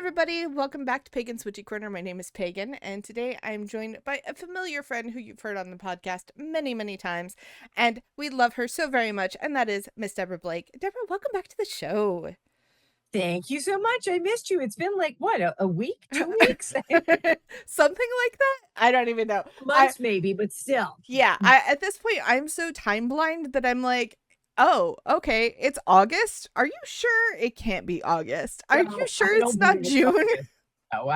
everybody, welcome back to Pagan's Witchy Corner. My name is Pagan, and today I'm joined by a familiar friend who you've heard on the podcast many, many times, and we love her so very much, and that is Miss Deborah Blake. Deborah, welcome back to the show. Thank you so much. I missed you. It's been like, what, a week, 2 weeks? Something like that? I don't even know. Months maybe, but still. At this point, I'm so time blind that I'm like, oh, okay, it's August. Are you sure it can't be August? Are you sure it's not June? Oh,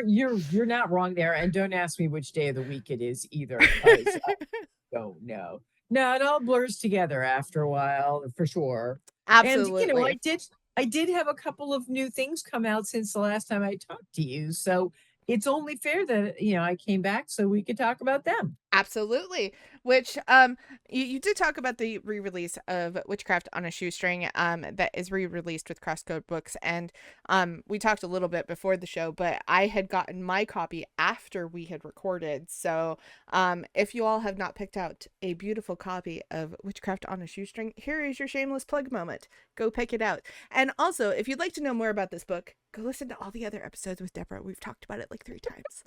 you're not wrong there. And don't ask me which day of the week it is either. Oh, no. No, it all blurs together after a while, for sure. Absolutely. And, I did have a couple of new things come out since the last time I talked to you. So it's only fair that, I came back so we could talk about them. Absolutely. Which you did talk about the re-release of Witchcraft on a Shoestring that is re-released with Crosscode Books, and we talked a little bit before the show, but I had gotten my copy after we had recorded. So if you all have not picked out a beautiful copy of Witchcraft on a Shoestring, here is your shameless plug moment. Go pick it out. And also, if you'd like to know more about this book, go listen to all the other episodes with Deborah. We've talked about it like 3 times.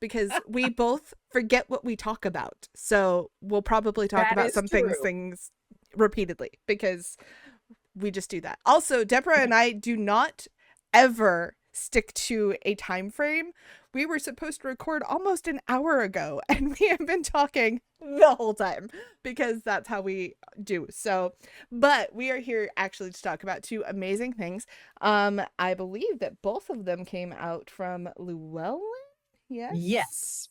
Because we both forget what we talk about. So we'll probably talk about some things repeatedly because we just do that. Also, Deborah and I do not ever stick to a time frame. We were supposed to record almost an hour ago, and we have been talking the whole time because that's how we do. So, but we are here actually to talk about 2 amazing things. I believe that both of them came out from Llewellyn. Yes.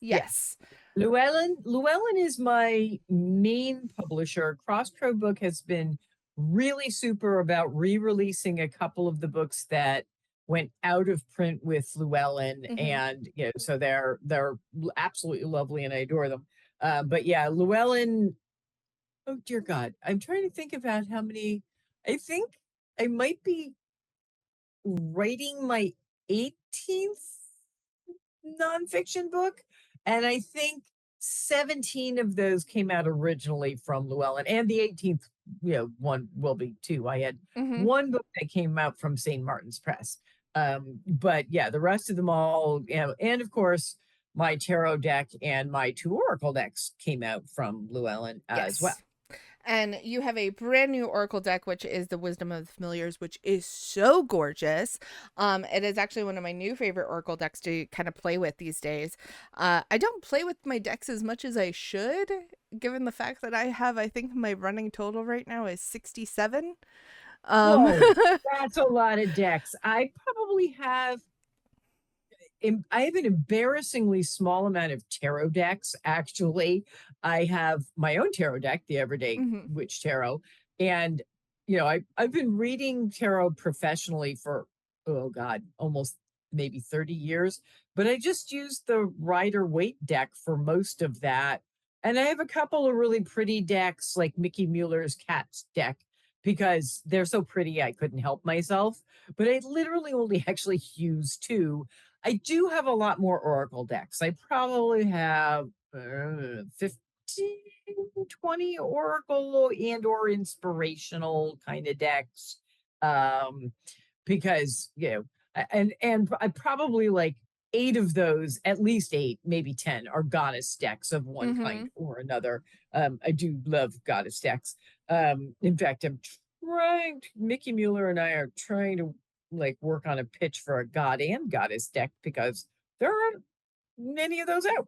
Llewellyn is my main publisher. Crosscode Book has been really super about re-releasing a couple of the books that went out of print with Llewellyn, and so they're absolutely lovely, and I adore them. But yeah, Llewellyn. Oh dear God, I'm trying to think about how many. I think I might be writing my 18th nonfiction book, and I think 17 of those came out originally from Llewellyn, and the 18th one will be too. I had one book that came out from St. Martin's Press, but yeah, the rest of them all, and of course my tarot deck and my 2 oracle decks came out from Llewellyn as well. And you have a brand new oracle deck, which is the Wisdom of the Familiars, which is so gorgeous. It is actually one of my new favorite oracle decks to kind of play with these days. I don't play with my decks as much as I should, given the fact that I think my running total right now is 67. That's a lot of decks. I have an embarrassingly small amount of tarot decks, actually. I have my own tarot deck, the Everyday Witch Tarot. And, I've been reading tarot professionally for, oh God, almost maybe 30 years. But I just used the Rider-Waite deck for most of that. And I have a couple of really pretty decks, like Mickey Mueller's Cat's deck, because they're so pretty I couldn't help myself. But I literally only actually used 2. I do have a lot more oracle decks. I probably have 15, 20 oracle and or inspirational kind of decks. Because, and I probably like 8 of those, at least 8, maybe 10 are goddess decks of one kind or another. I do love goddess decks. In fact, Mickey Mueller and I are trying to work on a pitch for a god and goddess deck because there aren't many of those out.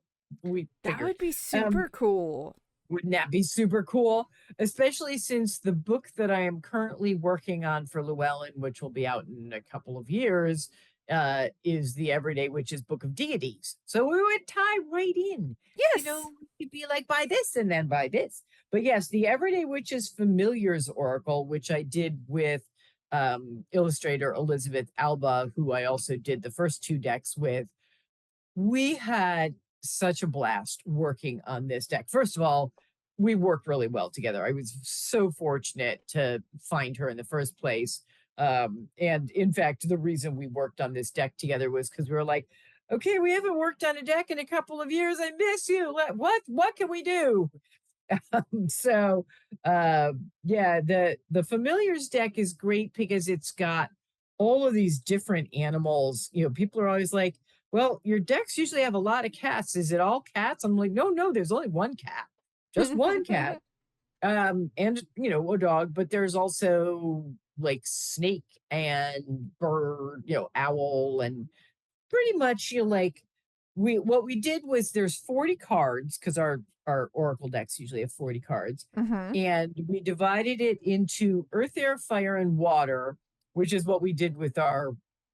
That would be super cool. Wouldn't that be super cool? Especially since the book that I am currently working on for Llewellyn, which will be out in a couple of years, is the Everyday Witches Book of Deities. So we would tie right in. Yes. You'd be like, buy this and then buy this. But yes, the Everyday Witches Familiars Oracle, which I did with illustrator Elizabeth Alba, who I also did the first 2 decks with. We had such a blast working on this deck. First of all, we worked really well together. I was so fortunate to find her in the first place. And in fact, the reason we worked on this deck together was because we were like, okay, we haven't worked on a deck in a couple of years. I miss you. What can we do? Yeah, the Familiars deck is great because it's got all of these different animals. People are always like, well, your decks usually have a lot of cats. Is it all cats? I'm like, no, no, there's only one cat, just one cat. And a dog, but there's also like snake and bird, owl, and pretty much like we what we did was there's 40 cards because our oracle decks usually have 40 cards, Mhm. and we divided it into earth, air, fire, and water, which is what we did with our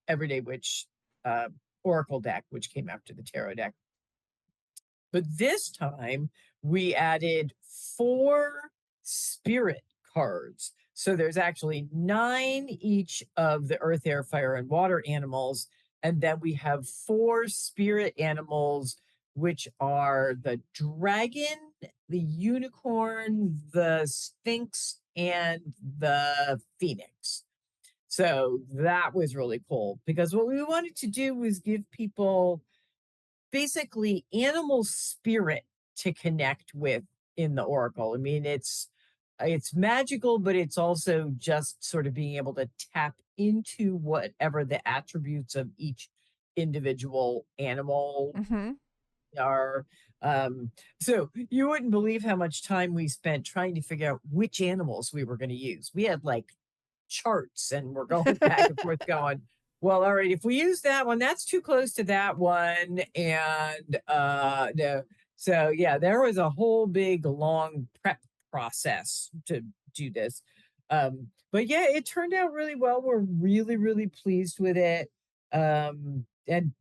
everyday witch uh oracle deck, which came after the tarot deck. But this time we added four spirit cards. So there's actually nine each of the earth, air, fire, and water animals. And then we have four spirit animals, which are the dragon, the unicorn, the sphinx, and the phoenix. So that was really cool because what we wanted to do was give people basically animal spirit to connect with in the oracle. I mean, it's magical, but it's also just sort of being able to tap into whatever the attributes of each individual animal Mhm. are. Um, so you wouldn't believe how much time we spent trying to figure out which animals we were going to use. We had like charts and we're going back and forth going, well, all right, if we use that one, that's too close to that one. And no. So yeah, there was a whole big long prep process to do this. But yeah, it turned out really well. We're really, really pleased with it. And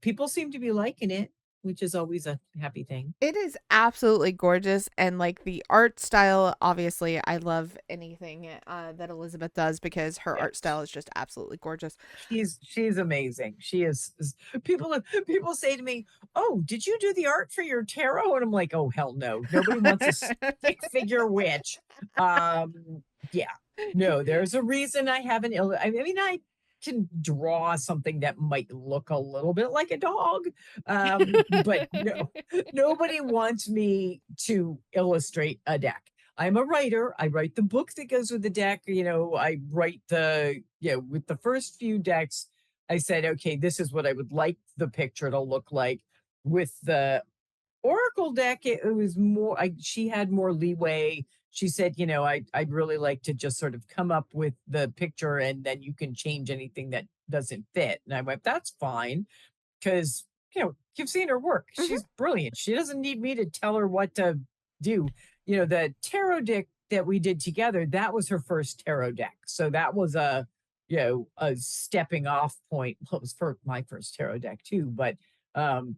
people seem to be liking it, which is always a happy thing. It is absolutely gorgeous, and, like, the art style, obviously, I love anything, that Elizabeth does because her art Yes. style is just absolutely gorgeous. She's amazing. She is people say to me, "Oh, did you do the art for your tarot?" And I'm like, "Oh, hell no. Nobody wants a stick figure witch." Yeah. No, there's a reason I haven't I mean, I can draw something that might look a little bit like a dog. But no, nobody wants me to illustrate a deck. I'm a writer. I write the book that goes with the deck. I write with the first few decks, I said, okay, this is what I would like the picture to look like. With the Oracle deck, it was more, she had more leeway. She said, I'd really like to just sort of come up with the picture and then you can change anything that doesn't fit. And I went, that's fine because you've seen her work. Mhm. She's brilliant. She doesn't need me to tell her what to do. The tarot deck that we did together, that was her first tarot deck. So that was a stepping off point. Well, it was for my first tarot deck too, but and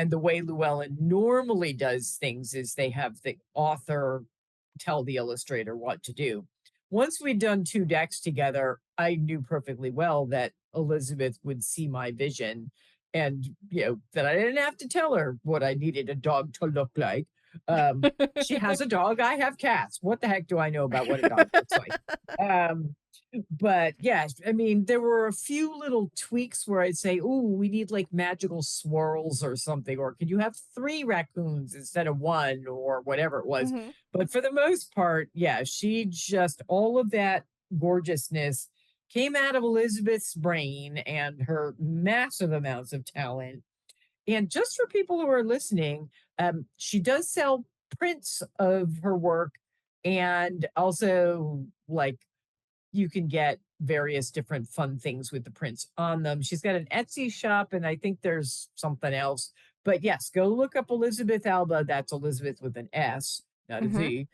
the way Llewellyn normally does things is they have the author tell the illustrator what to do. Once we'd done two decks together, I knew perfectly well that Elizabeth would see my vision and that I didn't have to tell her what I needed a dog to look like. She has a dog, I have cats. What the heck do I know about what a dog looks like? Um, but yeah, I mean, there were a few little tweaks where I'd say, "Oh, we need like magical swirls or something," or could you have three raccoons instead of one, or whatever it was. Mhm. But for the most part, yeah, she just all of that gorgeousness came out of Elizabeth's brain and her massive amounts of talent. And just for people who are listening, she does sell prints of her work, and also like you can get various different fun things with the prints on them. She's got an Etsy shop, and I think there's something else. But yes, go look up Elizabeth Alba. That's Elizabeth with an S, not a Mhm. Z.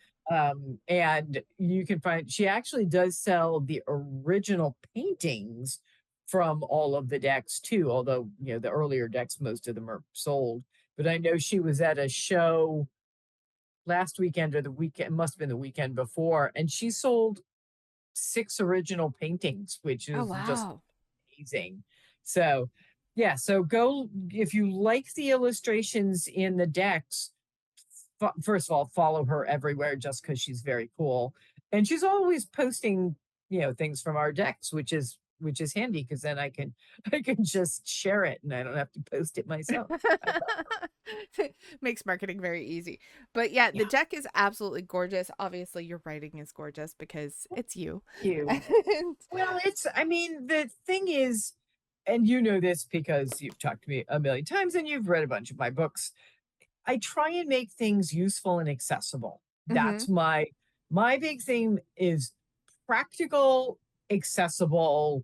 And you can find she actually does sell the original paintings from all of the decks too. Although the earlier decks, most of them are sold. But I know she was at a show last weekend or the weekend, must have been the weekend before, and she sold six original paintings, which Oh, is just wow. amazing. So, yeah, so go if you like the illustrations in the decks. First of all, follow her everywhere just because she's very cool, and she's always posting things from our decks, which is which is handy because then I can just share it and I don't have to post it myself. I thought, Makes marketing very easy. But yeah, the yeah, deck is absolutely gorgeous. Obviously, your writing is gorgeous because it's you. you. And Well, it's, I mean, the thing is, and you know this because you've talked to me a million times and you've read a bunch of my books. I try and make things useful and accessible. mhm. That's my big thing is practical, accessible,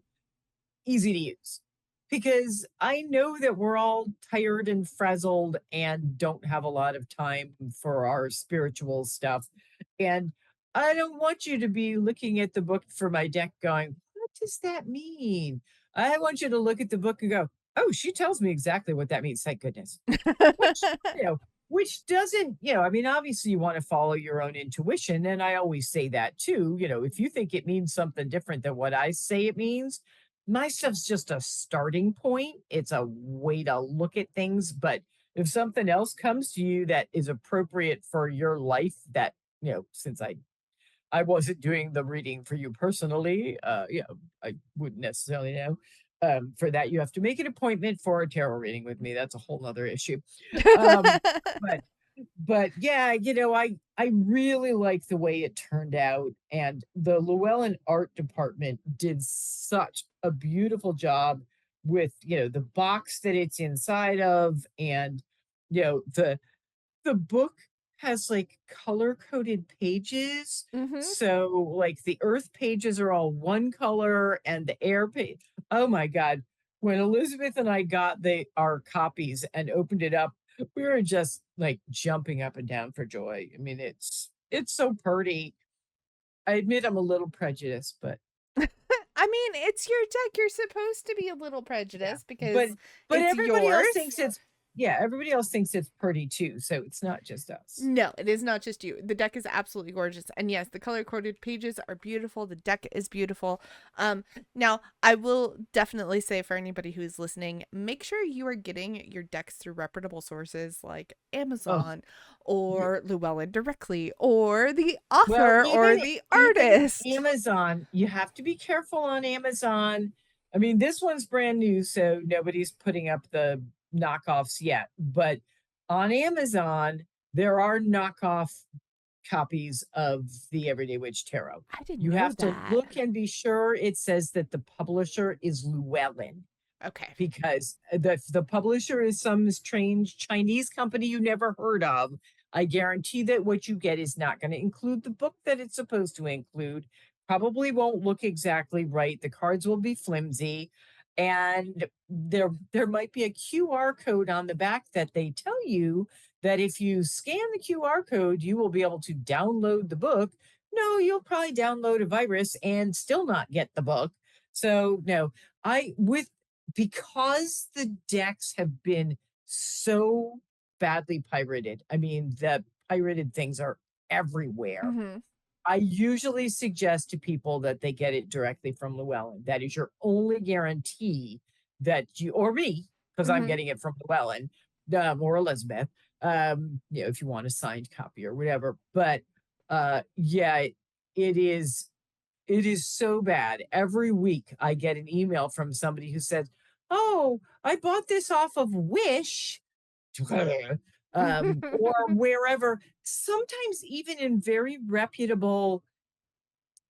easy to use. Because I know that we're all tired and frazzled and don't have a lot of time for our spiritual stuff. And I don't want you to be looking at the book for my deck going, what does that mean? I want you to look at the book and go, oh, she tells me exactly what that means. Thank goodness. Which, you know, which doesn't, I mean, obviously you want to follow your own intuition. And I always say that too. If you think it means something different than what I say it means, my stuff's just a starting point. It's a way to look at things. But if something else comes to you that is appropriate for your life, that, since I wasn't doing the reading for you personally. I wouldn't necessarily know. For that, you have to make an appointment for a tarot reading with me. That's a whole other issue. Um, but but yeah, I really like the way it turned out, and the Llewellyn art department did such a beautiful job with the box that it's inside of, and the book has like color coded pages. Mhm. So like the earth pages are all one color and the air page. Oh my God. When Elizabeth and I got our copies and opened it up, we were just like jumping up and down for joy. I mean, it's so pretty. I admit I'm a little prejudiced, but I mean, it's your deck. You're supposed to be a little yeah. prejudiced But because but it's everybody else yours. thinks it's yeah, everybody else thinks it's pretty too. So it's not just us. No, it is not just you. The deck is absolutely gorgeous. And yes, the color coded pages are beautiful. The deck is beautiful. Now I will definitely say for anybody who's listening, make sure you are getting your decks through reputable sources like Oh, Amazon yeah. or Llewellyn directly or the Well, author or even the even artist. Amazon, you have to be careful on Amazon. I mean, this one's brand new, so nobody's putting up the knockoffs yet. But on Amazon, there are knockoff copies of the Everyday Witch Tarot. I didn't You know have to that. look and be sure it says that the publisher is Llewellyn, Okay. because the publisher is some strange Chinese company you never heard of. I guarantee that what you get is not going to include the book that it's supposed to include. Probably won't look exactly right. The cards will be flimsy, and there might be a QR code on the back that they tell you that if you scan the QR code, you will be able to download the book. No, you'll probably download a virus and still not get the book. So no, I with because the decks have been so badly pirated. I mean, the pirated things are everywhere. Mhm. I usually suggest to people that they get it directly from Llewellyn. That is your only guarantee that you, or me, because I'm Mhm. getting it from Llewellyn, or Elizabeth, if you want a signed copy or whatever. But yeah, it is it is so bad. Every week I get an email from somebody who says, "Oh, I bought this off of Wish." Or wherever, sometimes even in very reputable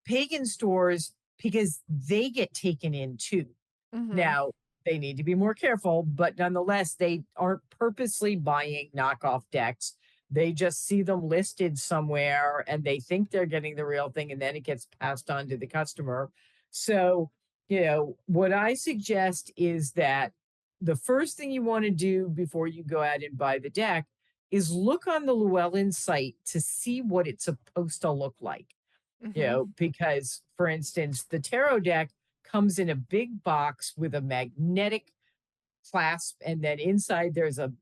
pagan stores, because they get taken in too. Mhm. Now, they need to be more careful, but nonetheless, they aren't purposely buying knockoff decks. They just see them listed somewhere and they think they're getting the real thing, and then it gets passed on to the customer. So, what I suggest is that the first thing you want to do before you go out and buy the deck is look on the Llewellyn site to see what it's supposed to look like. Mhm. Because for instance, the tarot deck comes in a big box with a magnetic clasp, and then inside there's a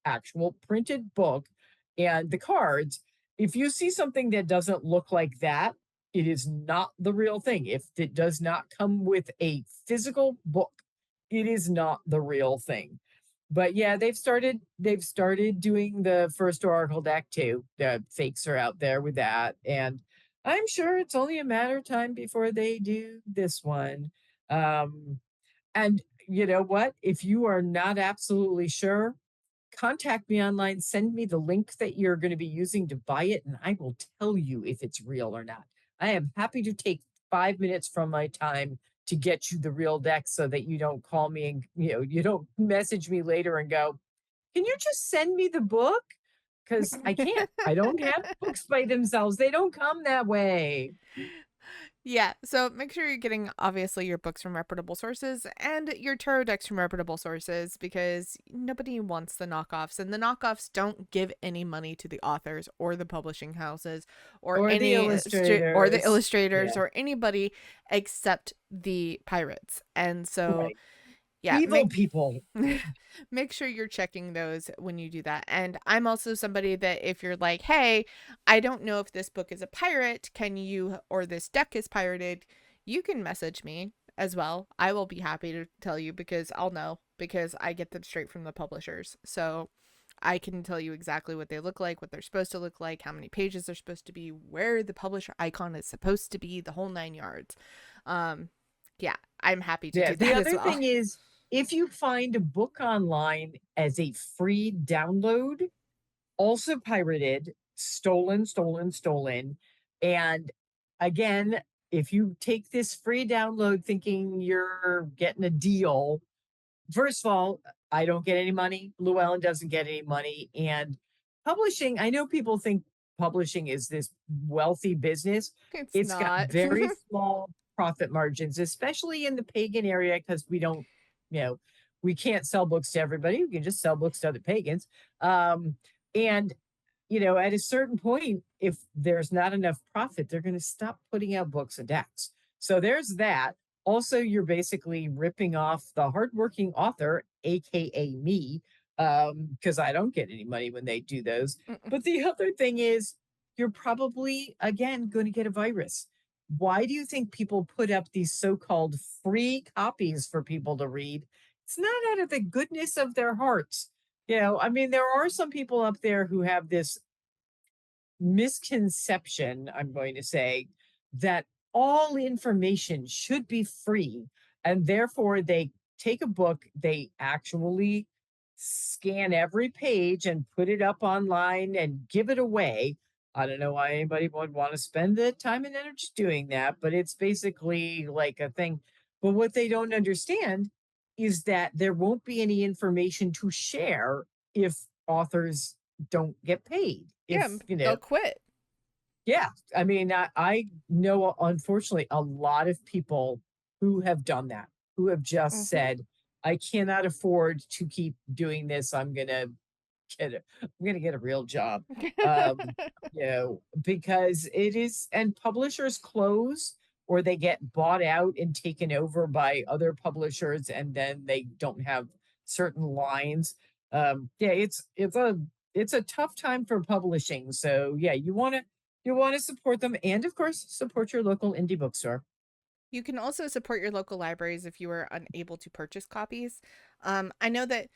actual printed book and the cards. If you see something that doesn't look like that, it is not the real thing. If it does not come with a physical book, it is not the real thing. But yeah, they've started doing the first Oracle deck too. The fakes are out there with that, and I'm sure it's only a matter of time before they do this one. Um, and you know what? If you are not absolutely sure, contact me online, send me the link that you're going to be using to buy it, and I will tell you if it's real or not. I am happy to take 5 minutes from my time to get you the real deck so that you don't call me and you don't message me later and go, can you just send me the book? Because I can't. I don't have books by themselves. They don't come that way. Yeah, so make sure you're getting obviously your books from reputable sources and your tarot decks from reputable sources because nobody wants the knockoffs, and the knockoffs don't give any money to the authors or the publishing houses or Or the or the illustrators. illustrators Yeah, or anybody except the pirates. And so right. yeah, Evil people. make sure you're checking those when you do that. And I'm also somebody that if you're like, hey, I don't know if this book is a pirate, can you, or this deck is pirated, you can message me as well. I will be happy to tell you because I'll know because I get them straight from the publishers. So I can tell you exactly what they look like, what they're supposed to look like, how many pages they're supposed to be, where the publisher icon is supposed to be, the whole 9 yards. Um, yeah, I'm happy to Yeah. do The that as other well. thing is, if you find a book online as a free download, also pirated, stolen, and again, if you take this free download thinking you're getting a deal, first of all, I don't get any money. Llewellyn doesn't get any money. And publishing, I know people think publishing is this wealthy business. It's It's got not. very small profit margins, especially in the pagan area, because we don't, you know, we can't sell books to everybody. We can just sell books to other pagans. And at a certain point, if there's not enough profit, they're going to stop putting out books and decks. So there's that. Also, you're basically ripping off the hardworking author, aka me, because I don't get any money when they do those. Mm-mm. But the other thing is, you're probably again going to get a virus. Why do you think people put up these so-called free copies for people to read? It's not out of the goodness of their hearts. I mean, there are some people up there who have this misconception, I'm going to say, that all information should be free. And therefore, they take a book, they actually scan every page and put it up online and give it away. I don't know why anybody would want to spend the time and energy doing that, but it's basically like a thing. But what they don't understand is that there won't be any information to share if authors don't get paid. Yeah, they'll quit. Yeah, I mean, I know, unfortunately, a lot of people who have done that, who have just Hmm. said, "I cannot afford to keep doing this. I'm gonna get a real job." Um, because it is, and publishers close or they get bought out and taken over by other publishers, and then they don't have certain lines. Yeah, it's a tough time for publishing. So yeah, you want to support them and of course support your local indie bookstore. You can also support your local libraries if you are unable to purchase copies. I know that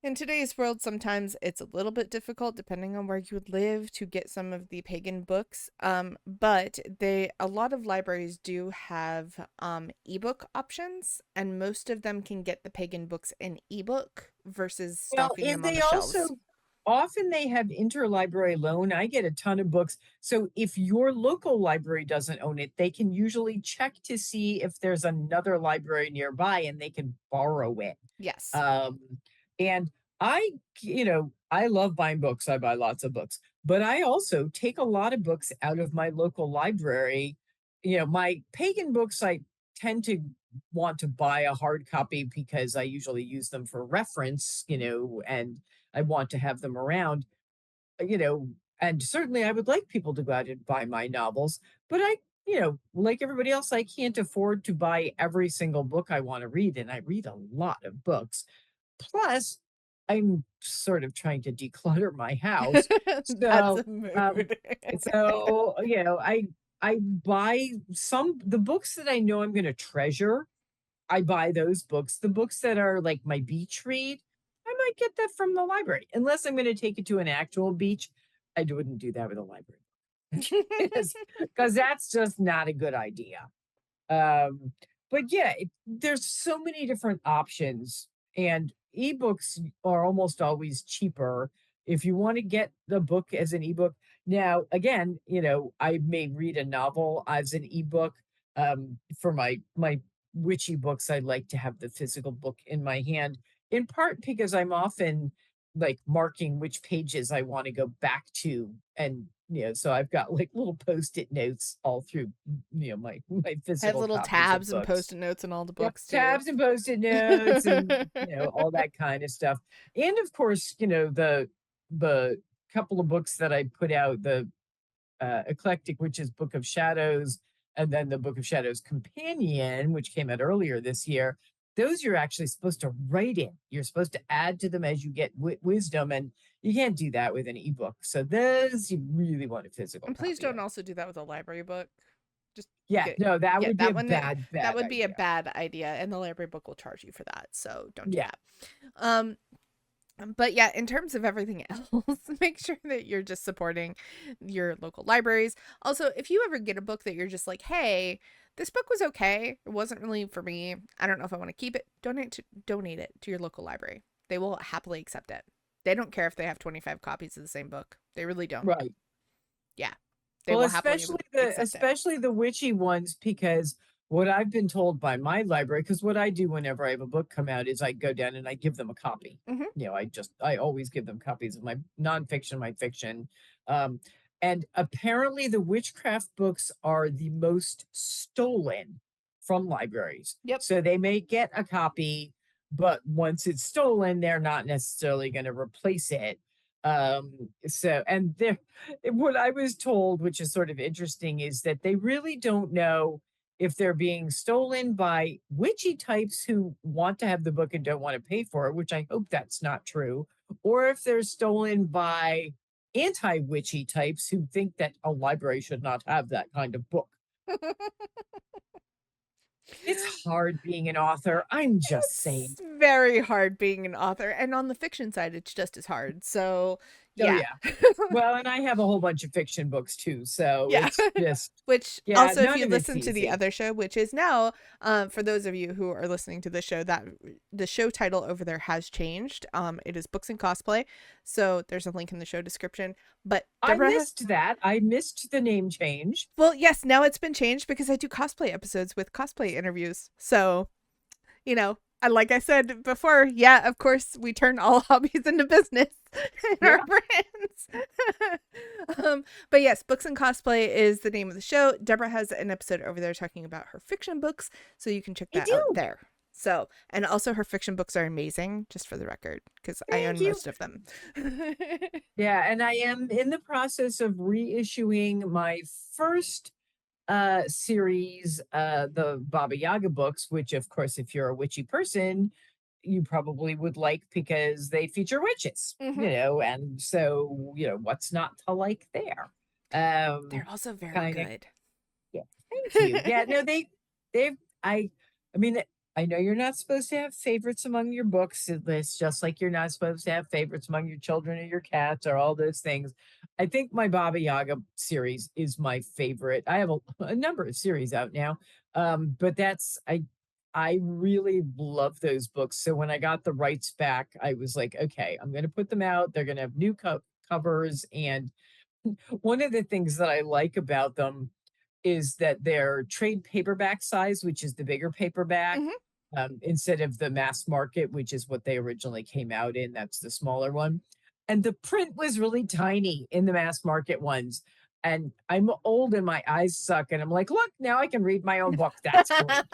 in today's world, sometimes it's a little bit difficult, depending on where you live, to get some of the pagan books. But a lot of libraries do have ebook options, and most of them can get the pagan books in ebook versus Well, stocking and them on they the also shelves. often they have interlibrary loan. I get a ton of books. So if your local library doesn't own it, they can usually check to see if there's another library nearby and they can borrow it. Yes. Um, and I love buying books. I buy lots of books, but I also take a lot of books out of my local library. My pagan books, I tend to want to buy a hard copy because I usually use them for reference, and I want to have them around, you know, and certainly I would like people to go out and buy my novels, but like everybody else, I can't afford to buy every single book I want to read, and I read a lot of books. Plus, I'm sort of trying to declutter my house. That's So, a mood. I buy the books that I know I'm going to treasure. I buy those books. The books that are like my beach read, I might get that from the library. Unless I'm going to take it to an actual beach, I wouldn't do that with a library because that's just not a good idea. Um, but yeah, there's so many different options, and ebooks are almost always cheaper if you want to get the book as an ebook. Now, again, I may read a novel as an ebook. For my witchy books, I like to have the physical book in my hand, in part because I'm often like marking which pages I want to go back to, and so I've got like little post-it notes all through my I have physical little copies of tabs and books. post-it notes in all the Yep, books too. tabs and post-it notes and all that kind of stuff. And of course, the couple of books that I put out, the eclectic, which is Book of Shadows, and then the Book of Shadows Companion, which came out earlier this year. Those you're actually supposed to write in. You're supposed to add to them as you get wisdom, and you can't do that with an ebook. So those you really want a physical And please copy don't of. also do that with a library book. Just Yeah, get no, that yeah, would be a that one bad, that bad would be a idea. bad idea, and the library book will charge you for that. So don't do Yeah, that. Um but yeah, in terms of everything else, make sure that you're just supporting your local libraries. Also, if you ever get a book that you're just like, hey, this book was okay, it wasn't really for me, I don't know if I want to keep it, donate it to your local library. They will happily accept it. They don't care if they have 25 copies of the same book. They really don't. right. Yeah. They Well, will happily accept it. especially the witchy ones, because what I've been told by my library, because what I do whenever I have a book come out is I go down and I give them a copy. Mhm. I always give them copies of my nonfiction, my fiction. Um, and apparently the witchcraft books are the most stolen from libraries. Yep. So they may get a copy, but once it's stolen, they're not necessarily going to replace it. And there, what I was told, which is sort of interesting, is that they really don't know if they're being stolen by witchy types who want to have the book and don't want to pay for it, which I hope that's not true, or if they're stolen by anti-witchy types who think that a library should not have that kind of book. It's hard being an author. I'm just saying. It's very hard being an author, and on the fiction side, it's just as hard. So, Oh yeah. yeah. Well, and I have a whole bunch of fiction books too, so Yeah. it's just Which yeah, also, if none you of it's listen to the easy. other show, which is now, for those of you who are listening to the show, that the show title over there has changed. It is Books and Cosplay. So there's a link in the show description. But I Deborah, missed that. I missed the name change. well, yes, now it's been changed because I do cosplay episodes with cosplay interviews. So, and like I said before, yeah, of course, we turn all hobbies into business in our Yeah, brands. But yes, Books and Cosplay is the name of the show. Deborah has an episode over there talking about her fiction books, so you can check I that out do. there. So, and also her fiction books are amazing, just for the record, because I Thank own you. most of them. Yeah, and I am in the process of reissuing my first series, the Baba Yaga books, which of course, if you're a witchy person, you probably would like because they feature witches, Hmm. and so, what's not to like there? Um, They're also very kind of, good. yeah, thank you. Yeah, no, they've, I mean, I know you're not supposed to have favorites among your books. It's just like you're not supposed to have favorites among your children or your cats or all those things. I think my Baba Yaga series is my favorite. I have a number of series out now, but I really love those books. So when I got the rights back, I was like, okay, I'm going to put them out. They're going to have new covers, and one of the things that I like about them is that they're trade paperback size, which is the bigger paperback, Hmm. instead of the mass market, which is what they originally came out in. That's the smaller one. And the print was really tiny in the mass market ones. And I'm old and my eyes suck. And I'm like, look, now I can read my own book. That's great.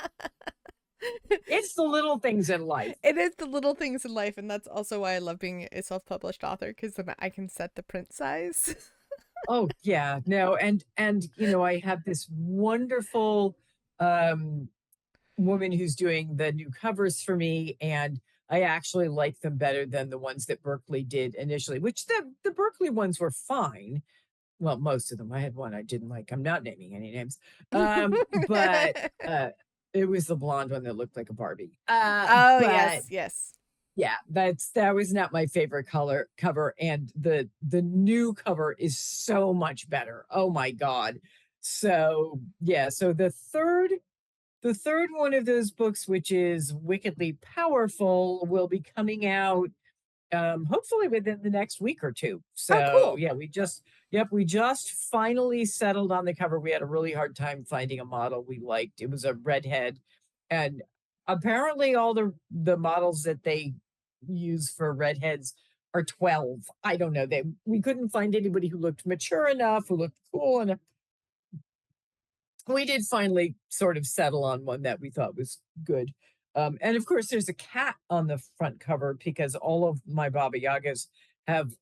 It's the little things in life. It is the little things in life, and that's also why I love being a self-published author, because then I can set the print size. Oh yeah, no, and I have this wonderful um woman who's doing the new covers for me, and I actually like them better than the ones that Berkeley did initially, which the Berkeley ones were fine. Well, most of them. I had one I didn't like. I'm not naming any names. But it was the blonde one that looked like a Barbie. Oh, But yes, yes. yeah, that was not my favorite color cover, and the new cover is so much better. Oh my god. So yeah, so the third the third one of those books, which is Wickedly Powerful, will be coming out hopefully within the next week or two. Oh, So cool. yeah, we just finally settled on the cover. We had a really hard time finding a model we liked. It was a redhead, and apparently all the models that they use for redheads are 12. I don't know. We couldn't find anybody who looked mature enough, who looked cool enough. We did finally sort of settle on one that we thought was good. And of course, there's a cat on the front cover because all of my Baba Yagas have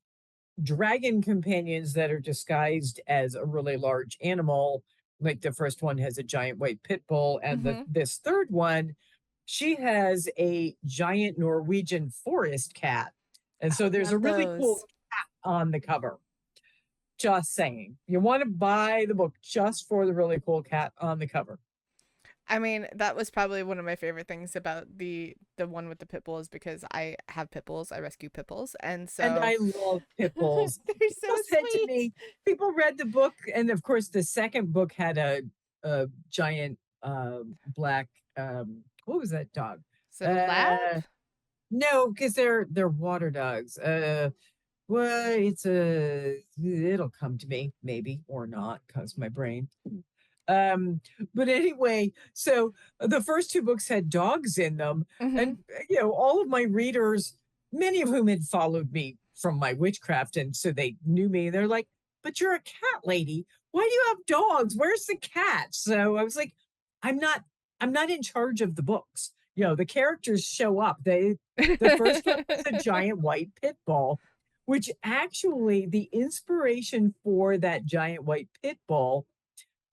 dragon companions that are disguised as a really large animal. Like the first one has a giant white pit bull, and Mm-hmm. this third one, she has a giant Norwegian forest cat. And so there's a Love really cool those. cat on the cover. Just saying. You want to buy the book just for the really cool cat on the cover. I mean, that was probably one of my favorite things about the one with the pit bulls because I have pit bulls. I rescue pit bulls, and And so I love pit bulls. they're so People said to sweet. me, people read the book, and of course, the second book had a giant black what was that dog? Is it a lab? Uh no, because they're water dogs. Well, it'll come to me, maybe or not, because my brain. Um, but anyway, so the first two books had dogs in them, Mm-hmm. and all of my readers, many of whom had followed me from my witchcraft, and so they knew me. They're like, "But you're a cat lady. Why do you have dogs? Where's the cat?" So I was like, "I'm not. I'm not in charge of the books. The characters show up. The first one was a giant white pit bull, which actually the inspiration for that giant white pit bull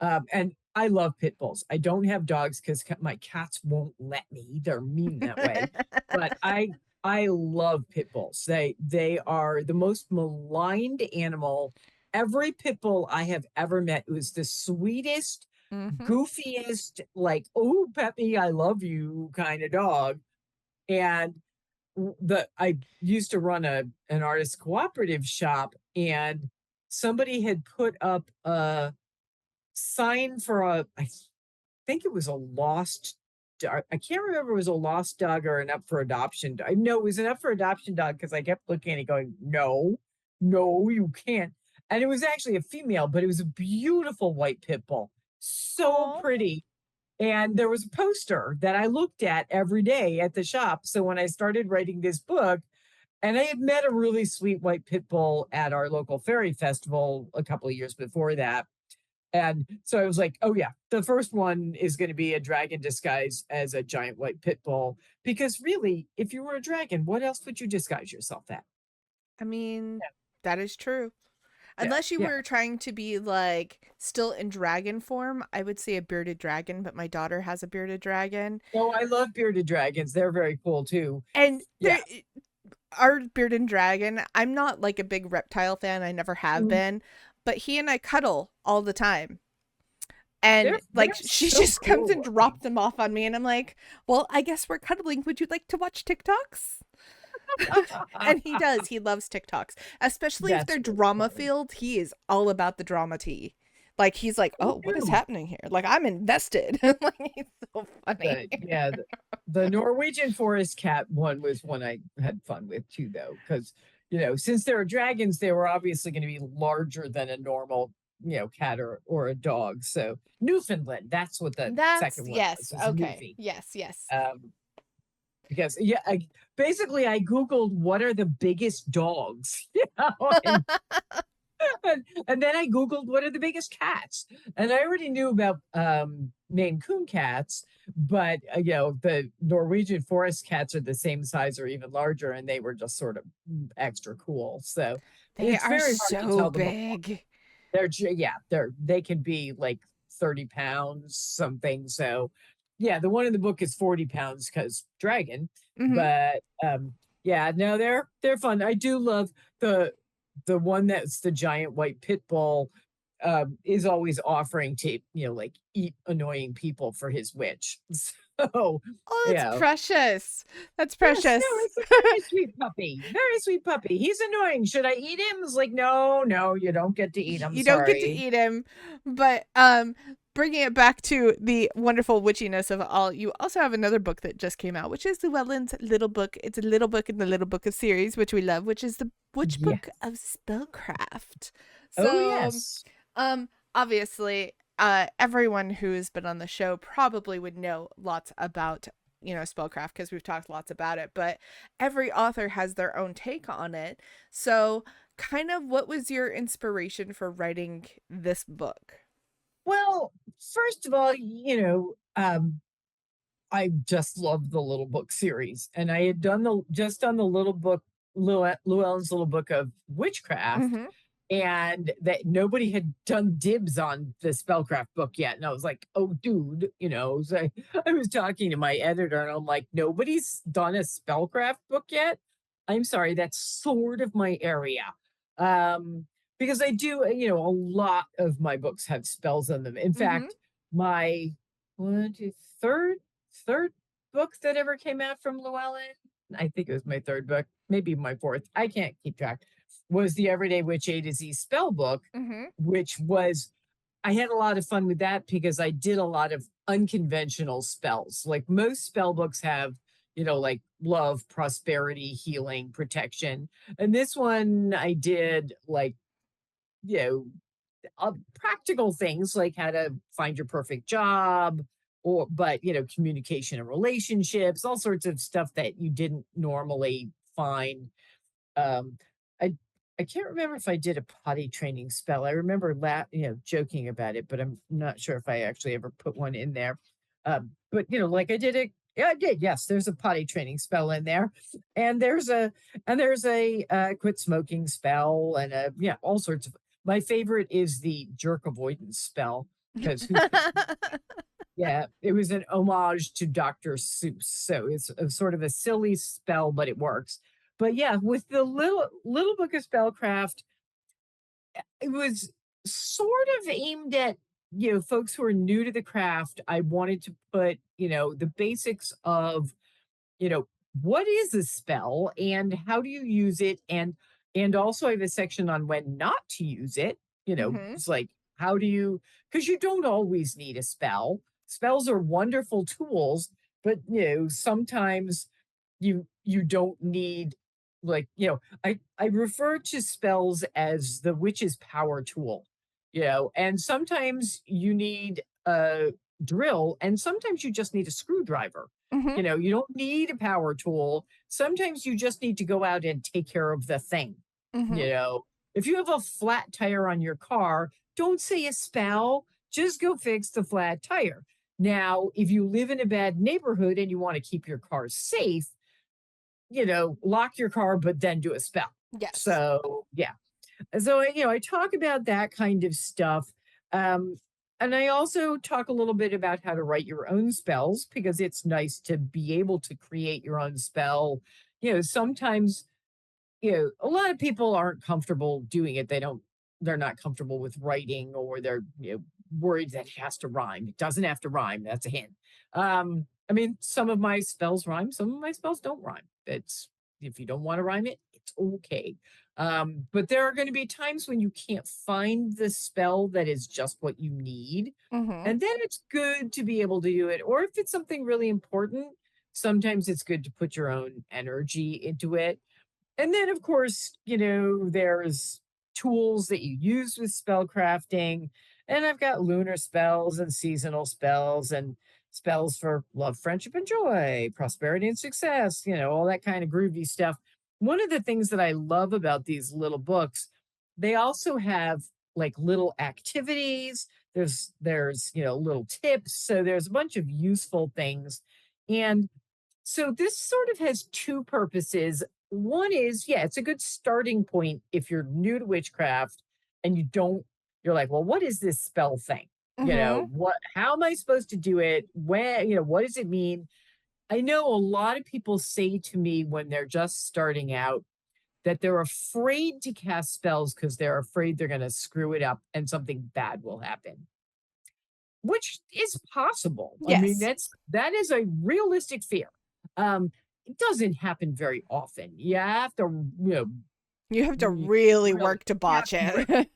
and I love pit bulls. I don't have dogs because my cats won't let me. They're mean that way. But I love pit bulls. They are the most maligned animal. Every pit bull I have ever met was the sweetest, Mm-hmm. goofiest, like, oh, Peppy, I love you kind of dog. And the I used to run an artist cooperative shop, and somebody had put up a sign for I think it was a lost dog. I can't remember if it was a lost dog or an up for adoption dog. No, it was an up for adoption dog because I kept looking at it going, no, no, you can't. And it was actually a female, but it was a beautiful white pit bull. So Oh, pretty. And there was a poster that I looked at every day at the shop. So when I started writing this book, and I had met a really sweet white pit bull at our local fairy festival a couple of years before that. And so I was like, oh, yeah, the first one is going to be a dragon disguised as a giant white pit bull. Because really, if you were a dragon, what else would you disguise yourself at? I mean, that is true. Yeah, Unless you yeah. were trying to be like still in dragon form, I would say a bearded dragon, but my daughter has a bearded dragon. Oh, I love bearded dragons. They're very cool too. And Yeah. our bearded dragon, I'm not like a big reptile fan. I never have Mm, been, but he and I cuddle all the time. They're And like they're she so just comes cool and looking. drops them off on me, and I'm like, "Well, I guess we're cuddling. Would you like to watch TikToks?" And he does. He loves TikToks, especially if That's they're really drama funny. filled. He is all about the drama tea. Like he's like, Me "Oh, what is too. happening here?" Like I'm invested. Like he's so funny. The Norwegian forest cat one was one I had fun with too, though, because since there are dragons, they were obviously going to be larger than a normal cat or a dog. So Newfoundland, that's what the That's second one yes. was Okay. Newfie. Yes, yes. Um, because yeah, basically I googled what are the biggest dogs, and then I Googled what are the biggest cats. And I already knew about Maine Coon cats, but the Norwegian forest cats are the same size or even larger, and they were just sort of extra cool. So They it's are very hard to so tell them apart. big. They can be like 30 pounds something. So yeah, the one in the book is 40 pounds because dragon. Mhm. But yeah, no, they're fun. I do love the the one that's the giant white pit bull is always offering to, like eat annoying people for his witch. So Oh, that's yeah. precious. That's Yes, no, precious. it's a very sweet puppy. Very sweet puppy. He's annoying. Should I eat him? It's like, no, no, you don't get to eat him. You don't get to Sorry. eat him, but bringing it back to the wonderful witchiness of all, you also have another book that just came out, which is Llewellyn's Little Book. It's a little book in the Little Book of series, which we love, which is the Witch Book Yes. of Spellcraft. Oh, So, yes. obviously, everyone who's been on the show probably would know lots about, spellcraft, because we've talked lots about it, but every author has their own take on it. So kind of what was your inspiration for writing this book? Well, first of all, I just loved the Little Book series, and I had done the Little Book, Llewellyn's Little Book of Witchcraft, Mm-hmm. and that nobody had done dibs on the Spellcraft book yet. And I was like, oh, dude, so I was talking to my editor, and I'm like, nobody's done a Spellcraft book yet. I'm sorry, that's sort of my area. Um, because I do, a lot of my books have spells in them. In Mm-hmm. fact, my one, two, third book that ever came out from Llewellyn, I think it was my third book, maybe my fourth. I can't keep track, was the Everyday Witch A to Z spell book, Mm-hmm. which was, I had a lot of fun with that because I did a lot of unconventional spells. Like most spell books have, like love, prosperity, healing, protection. And this one I did like, you know, practical things like how to find your perfect job, or but communication and relationships, all sorts of stuff that you didn't normally find. um, I I can't remember if I did a potty training spell. I remember joking about it, but I'm not sure if I actually ever put one in there. But like I did it. Yeah, I did. Yes, there's a potty training spell in there, and there's a quit smoking spell, and all sorts of. My favorite is the jerk avoidance spell, because who can, yeah, it was an homage to Dr. Seuss. So it's a sort of a silly spell, but it works. But yeah, with the little book of spellcraft, it was sort of aimed at folks who are new to the craft. I wanted to put the basics of you know what is a spell and how do you use it, and also I have a section on when not to use it. Mm-hmm. It's like, how do you, because you don't always need a spell. Spells are wonderful tools, but sometimes you don't need, like, I refer to spells as the witch's power tool. And sometimes you need a drill, and sometimes you just need a screwdriver. Mm-hmm. You don't need a power tool. Sometimes you just need to go out and take care of the thing. Mm-hmm. If you have a flat tire on your car, don't say a spell, just go fix the flat tire. Now, if you live in a bad neighborhood and you want to keep your car safe, lock your car, but then do a spell. Yes. So, yeah. So, I talk about that kind of stuff. Um, and I also talk a little bit about how to write your own spells, because it's nice to be able to create your own spell. Sometimes, a lot of people aren't comfortable doing it. They're not comfortable with writing, or they're, worried that it has to rhyme. It doesn't have to rhyme. That's a hint. I mean, some of my spells rhyme, some of my spells don't rhyme. It's, if you don't want to rhyme it, it's okay. But there are going to be times when you can't find the spell that is just what you need. Mm-hmm. And then it's good to be able to do it. Or if it's something really important, sometimes it's good to put your own energy into it. And then, of course, there's tools that you use with spell crafting. And I've got lunar spells and seasonal spells and spells for love, friendship, and joy, prosperity and success, all that kind of groovy stuff. One of the things that I love about these little books, they also have like little activities. There's little tips. So there's a bunch of useful things. And so this sort of has two purposes. One is, yeah, it's a good starting point if you're new to witchcraft and you're like, well, what is this spell thing? Mm-hmm. How am I supposed to do it? What does it mean? I know a lot of people say to me when they're just starting out that they're afraid to cast spells because they're afraid they're going to screw it up and something bad will happen, which is possible. I mean, Yes. that is a realistic fear. It doesn't happen very often. You have to, You have to you really really work to have botch to, it.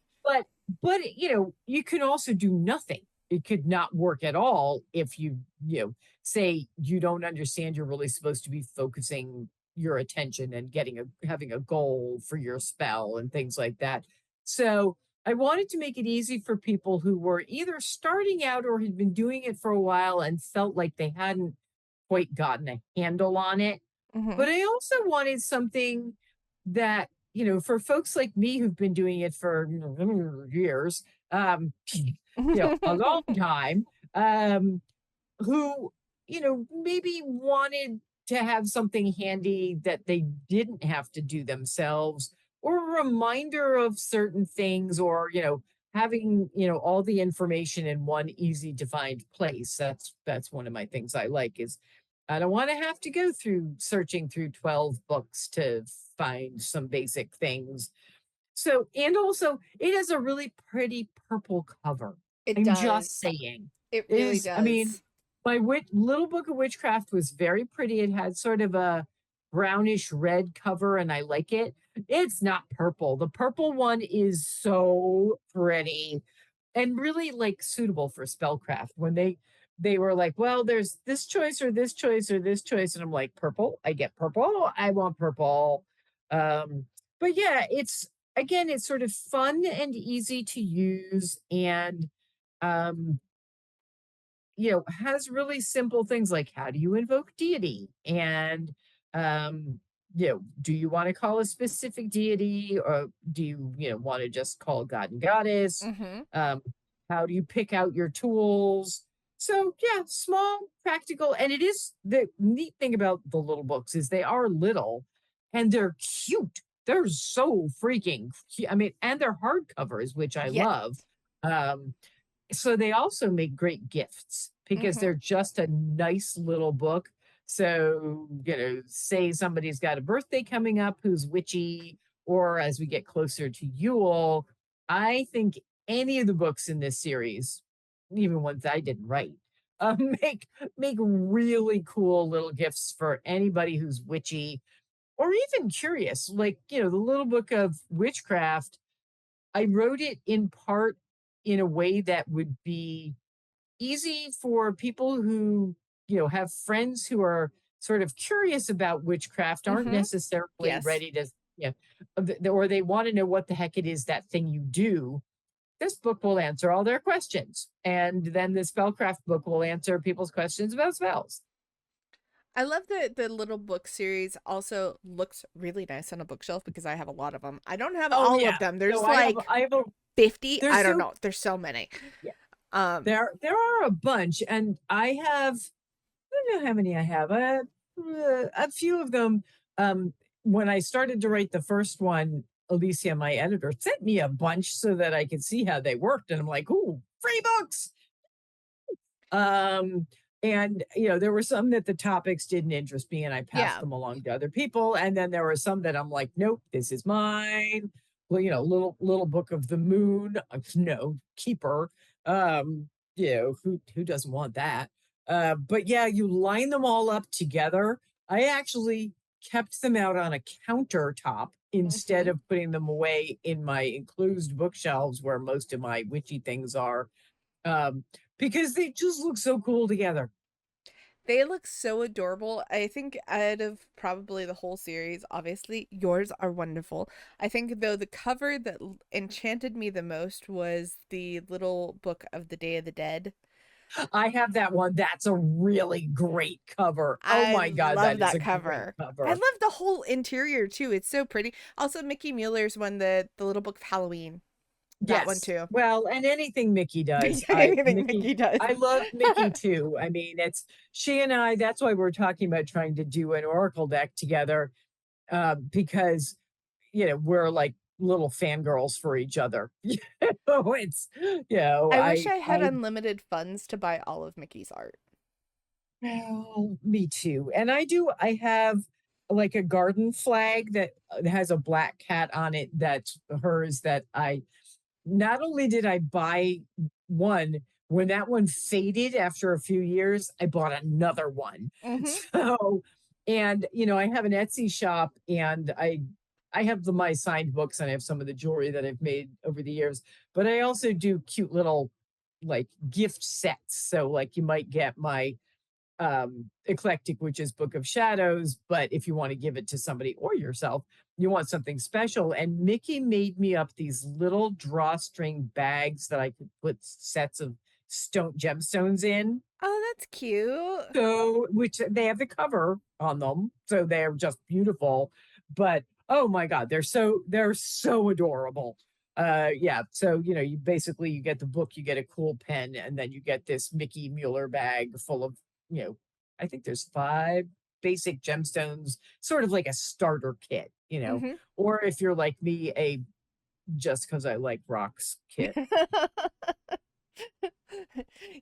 but you can also do nothing. it could not work at all if you say you don't understand you're really supposed to be focusing your attention and having a goal for your spell and things like that. So I wanted to make it easy for people who were either starting out or had been doing it for a while and felt like they hadn't quite gotten a handle on it. Mhm. But I also wanted something that, for folks like me who've been doing it for years, a long time, who, maybe wanted to have something handy that they didn't have to do themselves, or a reminder of certain things, or, having, all the information in one easy to find place. That's one of my things I like is I don't want to have to go through searching through 12 books to find some basic things. So, and also it has a really pretty purple cover. It I'm just does. saying. It really I mean, does. my little book of witchcraft was very pretty. It had sort of a brownish red cover, and I like it. It's not purple. The purple one is so pretty and really like suitable for spellcraft. When they were like, well, there's this choice or this choice or this choice, and I'm like, purple. I get purple. I want purple. Um, but yeah, it's sort of fun and easy to use, and um has really simple things like how do you invoke deity, and um, do you want to call a specific deity, or do you want to just call god and goddess? Mhm. Um, how do you pick out your tools? So yeah, small, practical, and it is the neat thing about the little books is they are little and they're cute. They're so freaking cute. I mean, and they're hardcovers, which I Yeah. love. Um, so they also make great gifts because Mhm. they're just a nice little book. So, say somebody's got a birthday coming up who's witchy, or as we get closer to Yule, I think any of the books in this series, even ones I didn't write, make really cool little gifts for anybody who's witchy or even curious. Like, the little book of witchcraft, I wrote it in part in a way that would be easy for people who, have friends who are sort of curious about witchcraft, aren't Mhm. necessarily Yes. ready to, or they want to know what the heck it is that thing you do. This book will answer all their questions. And then the Spellcraft book will answer people's questions about spells. I love that the little book series also looks really nice on a bookshelf because I have a lot of them. I don't have Oh all yeah. of them. No, There's like I have a 50. I there's don't so know. There's so many. yeah. Um, There are a bunch, and I don't know how many I have. A few of them. When I started to write the first one, Alicia, my editor, sent me a bunch so that I could see how they worked, and I'm like, "Ooh, free books!" Um, and there were some that the topics didn't interest me, and I passed yeah. them along to other people. And then there were some that I'm like, "Nope, this is mine." Well, little book of the moon, no keeper. Who doesn't want that? But yeah, you line them all up together. I actually kept them out on a countertop instead Mhm. of putting them away in my enclosed bookshelves where most of my witchy things are. Um, because they just look so cool together. They look so adorable. I think out of probably the whole series, obviously, yours are wonderful. I think, though, the cover that enchanted me the most was the little book of the Day of the Dead. I have that one. That's a really great cover. Oh I my God, love that is that a great cover. I cover. love the whole interior too. It's so pretty. Also, Mickey Mueller's one, the little book of Halloween. That one Yes. too. Well, and anything Mickey does. Anything Mickey does. I love Mickey too. I mean, she and I, that's why we're talking about trying to do an Oracle deck together, because, we're like little fangirls for each other. It's, I wish I had unlimited funds to buy all of Mickey's art. well, me too. And I have like a garden flag that has a black cat on it that's hers that I not only did I buy one, when that one faded after a few years, I bought another one. Mhm. So, and I have an Etsy shop, and I have my signed books, and I have some of the jewelry that I've made over the years, but I also do cute little like gift sets. So like you might get my eclectic witches book of shadows, but if you want to give it to somebody or yourself, you want something special. And Mickey made me up these little drawstring bags that I could put sets of stone gemstones in. Oh, that's cute. So, which they have the cover on them, so they're just beautiful. But oh my god, they're so adorable. Yeah, so you know, you basically you get the book, you get a cool pen, and then you get this Mickey Mueller bag full of, you know, I think there's 5 basic gemstones, sort of like a starter kit, you know. Hmm. Or if you're like me, a just because I like rocks kit.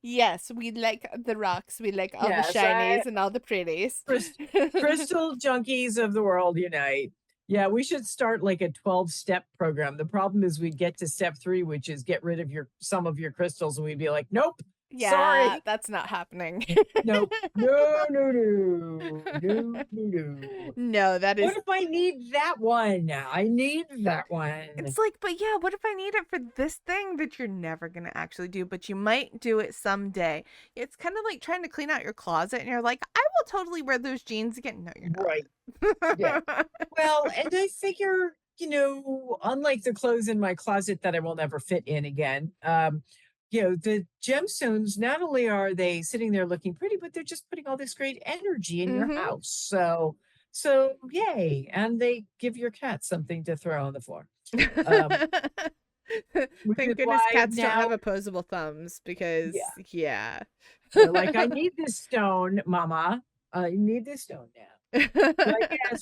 Yes, we like the rocks. We like all the Yes, I shinies and all the pretties. Crystal junkies of the world unite. Yeah, we should start like a 12-step program. The problem is we'd get to step 3, which is get rid of your some of your crystals, and we'd be like, nope, Yeah, sorry. that's not happening. Nope. No, no, no. No, no, no. No, that What is. if I need that one? I need that one. It's like, but yeah, what if I need it for this thing that you're never going to actually do, but you might do it someday? It's kind of like trying to clean out your closet and you're like, I will totally wear those jeans again. No, you're Right. Yeah. not. Well, and I figure, you know, unlike the clothes in my closet that I will never fit in again, you know, the gemstones, not only are they sitting there looking pretty, but they're just putting all this great energy in your Hmm. house. So yay. And they give your cat something to throw on the floor. Um, which is Thank goodness why cats don't now, have opposable thumbs because, yeah, yeah. they're like, I need this stone, mama. I need this stone now. But yeah,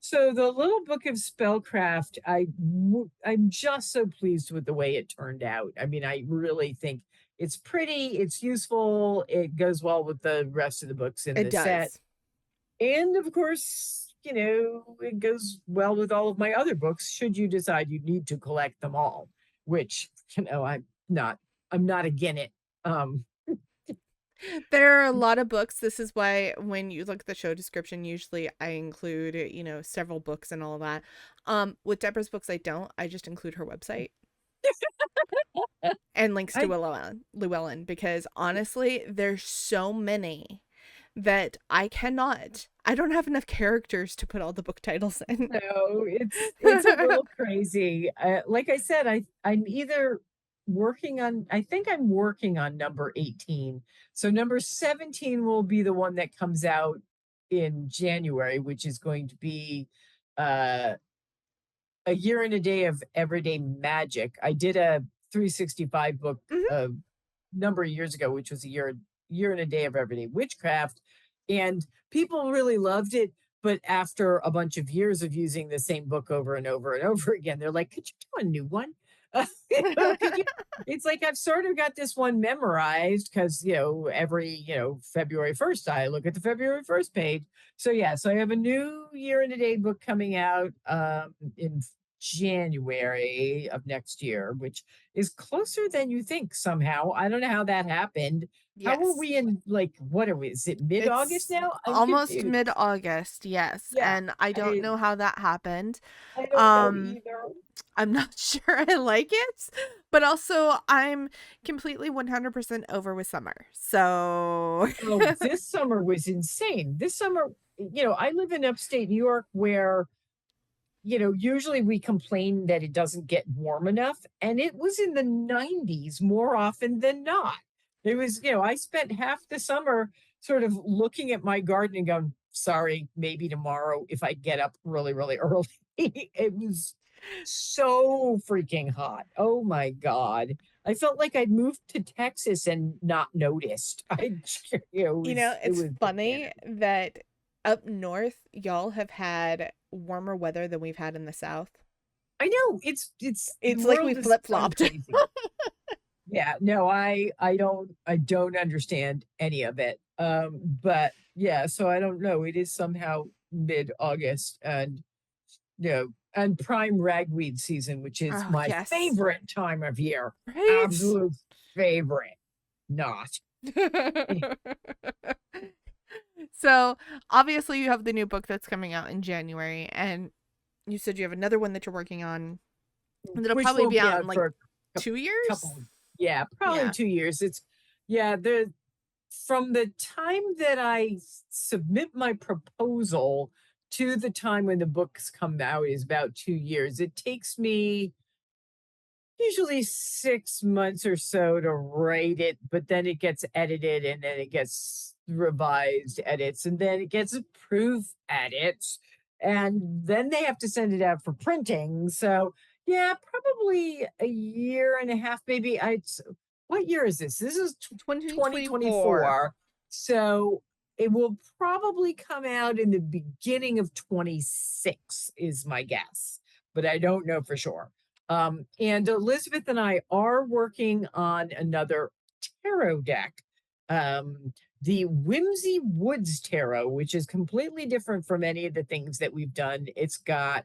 so the little book of spellcraft, I'm just so pleased with the way it turned out. I mean, I really think it's pretty, it's useful, it goes well with the rest of the books in It the set, does. and of course, you know, it goes well with all of my other books. Should you decide you need to collect them all, which you know, not, I'm not again it. Um, There are a lot of books. This is why when you look at the show description, usually I include, several books and all that. With Deborah's books, I don't. I just include her website and links to I Llewellyn because honestly, there's so many that I don't have enough characters to put all the book titles in. No, it's a little crazy. Like I said, I'm either working on, I think I'm working on number 18. So number 17 will be the one that comes out in January, which is going to be uh a year and a day of everyday magic. I did a 365 book Mhm. a number of years ago, which was year and a day of everyday witchcraft, and people really loved it. But after a bunch of years of using the same book over and over and over again, they're like, "Could you do a new one?" You know, could you? It's like I've sort of got this one memorized because you know every February 1st I look at the February 1st page. So yeah, so I have a new year and a day book coming out in January of next year, which is closer than you think somehow. I don't know how that happened. How are Yes. we in, like, what are we? Is it mid-August It's now? I'm almost confused. mid-August, yes. Yeah, And I don't I know how that happened. I don't know Um either. I'm not sure I like it, but also I'm completely 100% over with summer. So, Oh, this summer was insane. This summer, I live in upstate New York where, usually we complain that it doesn't get warm enough, and it was in the 90s more often than not. It was, I spent half the summer sort of looking at my garden and going, sorry, maybe tomorrow if I get up really, really early. It was so freaking hot. Oh my God. I felt like I'd moved to Texas and not noticed. It it's was funny bananas. that up north y'all have had warmer weather than we've had in the south. I know it's the It's like we world is so flip-flopped. crazy. Yeah, no, I don't understand any of it. But yeah, so I don't know. It is somehow mid-August, and prime ragweed season, which is Oh, my yes. favorite time of year. Right? Absolute favorite. Not. So, obviously you have the new book that's coming out in January and you said you have another one that you're working on that'll Which probably won't be be out in out like for a 2 couple. years? Yeah, probably Yeah. 2 years. Yeah, the from the time that I submit my proposal to the time when the books come out is about 2 years. It takes me usually 6 months or so to write it, but then it gets edited and then it gets revised edits and then it gets approved edits and then they have to send it out for printing. So yeah, probably a year and a half, maybe. What year is this? This is 2024. 2024. So it will probably come out in the beginning of 26 is my guess, but I don't know for sure. And Elizabeth and I are working on another tarot deck, the Whimsy Woods Tarot, which is completely different from any of the things that we've done. It's got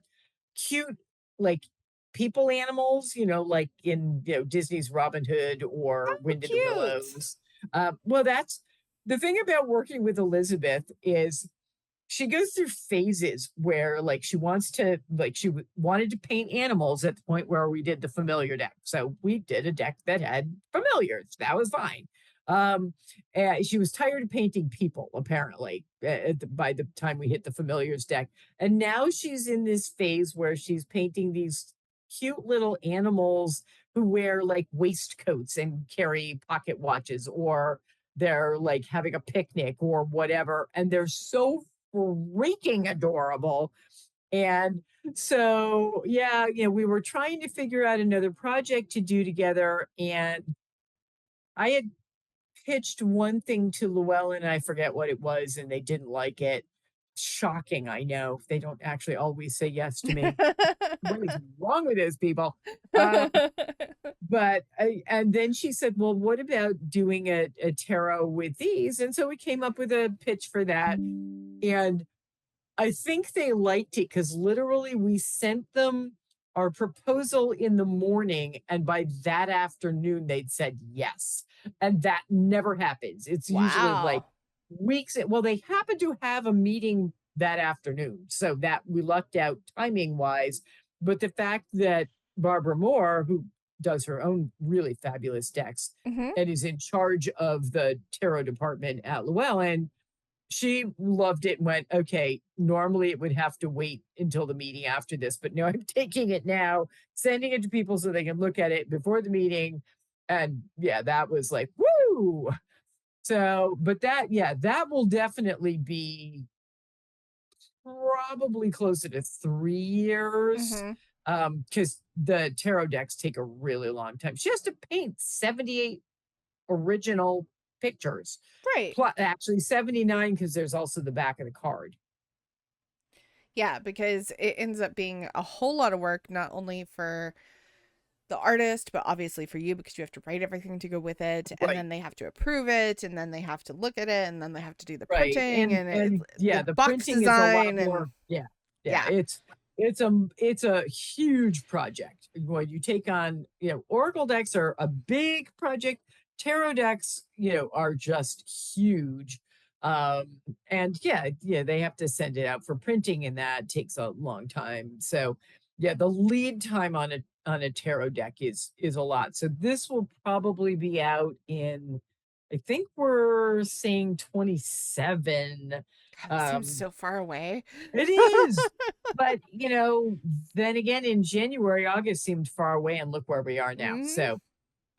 cute, like people animals, like in Disney's Robin Hood or Oh, Wind in the cute. Willows. Well, that's the thing about working with Elizabeth is she goes through phases where like wanted to paint animals at the point where we did the familiar deck. So we did a deck that had familiars. That was fine. And she was tired of painting people apparently by the time we hit the familiars deck. And now she's in this phase where she's painting these cute little animals who wear like waistcoats and carry pocket watches, or they're like having a picnic or whatever, and they're so freaking adorable. And so, yeah, we were trying to figure out another project to do together. And I had pitched one thing to Llewellyn, and I forget what it was, and they didn't like it. Shocking, I know. They don't actually always say yes to me. What is wrong with those people? Um, and then she said, well, what about doing a tarot with these? And so we came up with a pitch for that. And I think they liked it because literally we sent them our proposal in the morning, and by that afternoon, they'd said yes. And that never happens. It's usually like Wow. weeks. Well, they happen to have a meeting that afternoon. So that we lucked out timing wise. But the fact that Barbara Moore, who does her own really fabulous decks Hmm. and is in charge of the tarot department at Llewellyn, she loved it and went, okay, normally it would have to wait until the meeting after this, but no, I'm taking it now, sending it to people so they can look at it before the meeting. And yeah, that was like, woo. So, but that will definitely be probably closer to 3 years. Hmm. Because the tarot decks take a really long time. She has to paint 78 original pictures. Right. Plus, actually 79 because there's also the back of the card. Yeah, because it ends up being a whole lot of work, not only for the artist, but obviously for you because you have to write everything to go with it, and Right, then they have to approve it, and then they have to look at it, and then they have to do the right. printing And and and the yeah, the box printing is a lot design and more. Yeah. Yeah, yeah. it's a huge project. When you take on, Oracle decks are a big project. Tarot decks, are just huge. Um and yeah, they have to send it out for printing and that takes a long time. So yeah, the lead time on a tarot deck is a lot. So this will probably be out in, I think we're saying 27. God, it seems Um so far away. it is. But, then again in January, August seemed far away and look where we are now. Hmm. So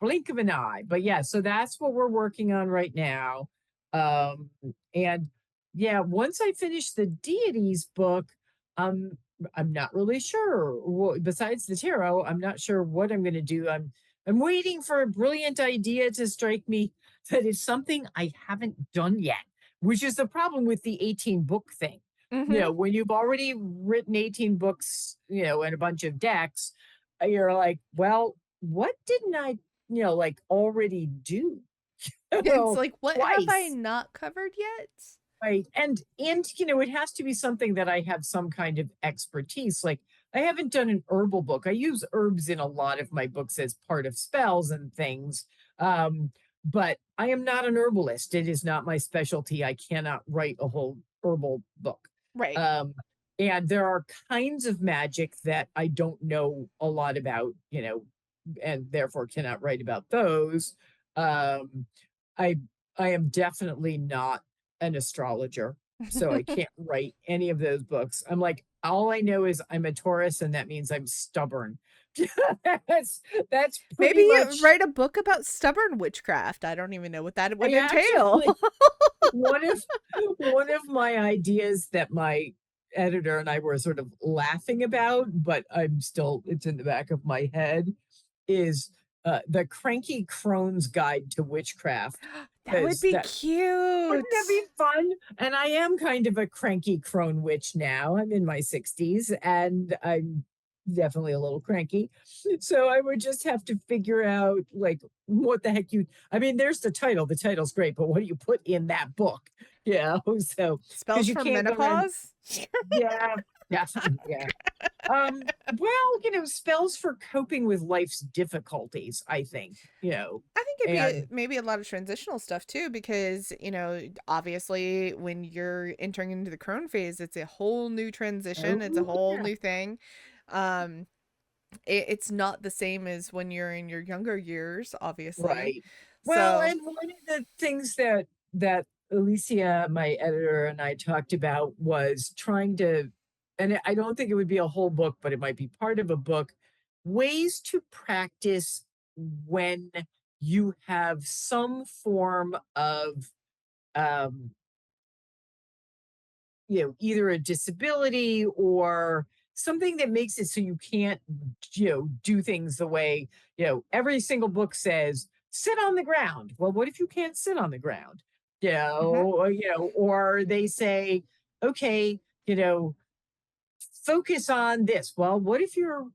blink of an eye. But yeah, so that's what we're working on right now. Um, and yeah, once I finish the deities book, um, I'm not really sure. Besides the tarot, I'm not sure what I'm going to do. I'm waiting for a brilliant idea to strike me that is something I haven't done yet, which is the problem with the 18 book thing. Hmm. When you've already written 18 books, and a bunch of decks, you're like, well, what didn't I like already do It's like, what have I twice. not covered yet? Right. And it has to be something that I have some kind of expertise. Like I haven't done an herbal book. I use herbs in a lot of my books as part of spells and things. But I am not an herbalist. It is not my specialty. I cannot write a whole herbal book. Right. Um, and there are kinds of magic that I don't know a lot about, and therefore cannot write about those. Um, I I am definitely not an astrologer, so I can't write any of those books. I'm like, all I know is I'm a Taurus, and that means I'm stubborn. that's that's Maybe pretty much. write a book about stubborn witchcraft. I don't even know what that would I entail. actually one of one of my ideas that my editor and I were sort of laughing about, but I'm still it's in the back of my head, is the Cranky Crone's Guide to Witchcraft. That would Because be that wouldn't that cute. be fun? And I am kind of a cranky crone witch now. I'm in my 60s and I'm definitely a little cranky. So I would just have to figure out like what the heck you I mean, there's the title. The title's great, but what do you put in that book? Yeah. So because Spells you for can't go around. menopause? Yeah. Yeah. Yeah. Well, spells for coping with life's difficulties, I think, I think it'd be and maybe a lot of transitional stuff too, because obviously when you're entering into the crone phase, it's a whole new transition. It's a oh whole yeah. new thing. Um, it's not the same as when you're in your younger years, obviously. Right. Well, So, and one of the things that Alicia, my editor, and I talked about was trying to, and I don't think it would be a whole book, but it might be part of a book, ways to practice when you have some form of um either a disability or something that makes it so you can't, do things the way, every single book says, sit on the ground. Well, what if you can't sit on the ground? mhm. Or they say, okay, you know, focus on this. Well, what if you're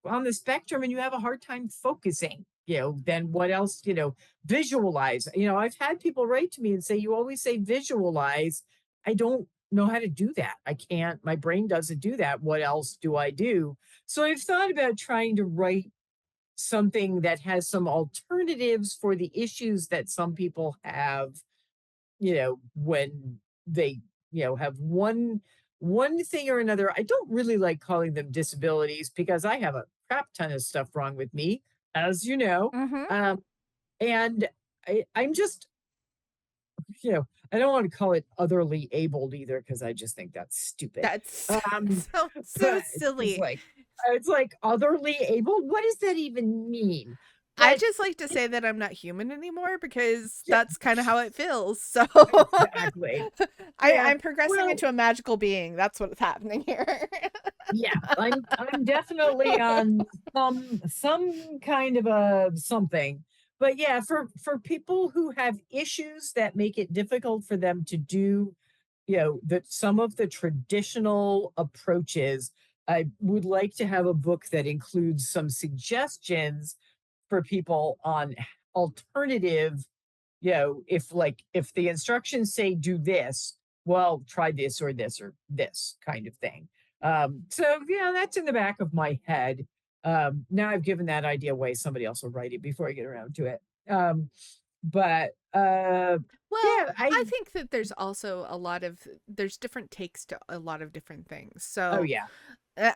on the spectrum and you have a hard time focusing? Then what else, visualize. I've had people write to me and say, you always say visualize. I don't know how to do that. I can't, my brain doesn't do that. What else do I do? So I've thought about trying to write something that has some alternatives for the issues that some people have, when they, have one thing or another. I don't really like calling them disabilities because I have a crap ton of stuff wrong with me, as you know. Mhm. Um, and I'm just, I don't want to call it otherly abled either because I just think that's stupid. That's Um, so but it's silly. like it's like otherly abled. What does that even mean? I But just like to it, say that I'm not human anymore because yeah, that's kind of how it feels. So exactly. Yeah. I'm progressing Well, into a magical being. That's what's happening here. yeah, I'm definitely on some kind of a something. But yeah, for people who have issues that make it difficult for them to do, that some of the traditional approaches, I would like to have a book that includes some suggestions for people on alternative, if the instructions say do this, well, try this or this kind of thing. So yeah, that's in the back of my head. Now I've given that idea away. Somebody else will write it before I get around to it. But Well, yeah, I think that there's also there's different takes to a lot of different things. oh So, yeah,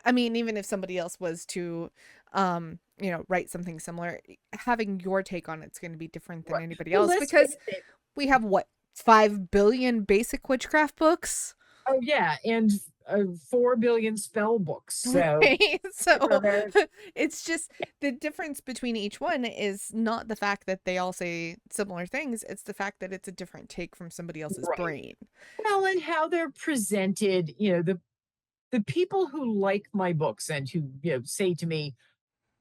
I mean, even if somebody else was to, write something similar, having your take on it's going to be different than right. anybody Well, else let's face because it. we have what 5 billion basic witchcraft books. Oh yeah, and 4 billion spell books. So Right. So there's it's just the difference between each one is not the fact that they all say similar things, it's the fact that it's a different take from somebody else's right. brain. Well, and how they're presented. The people who like my books and who say to me,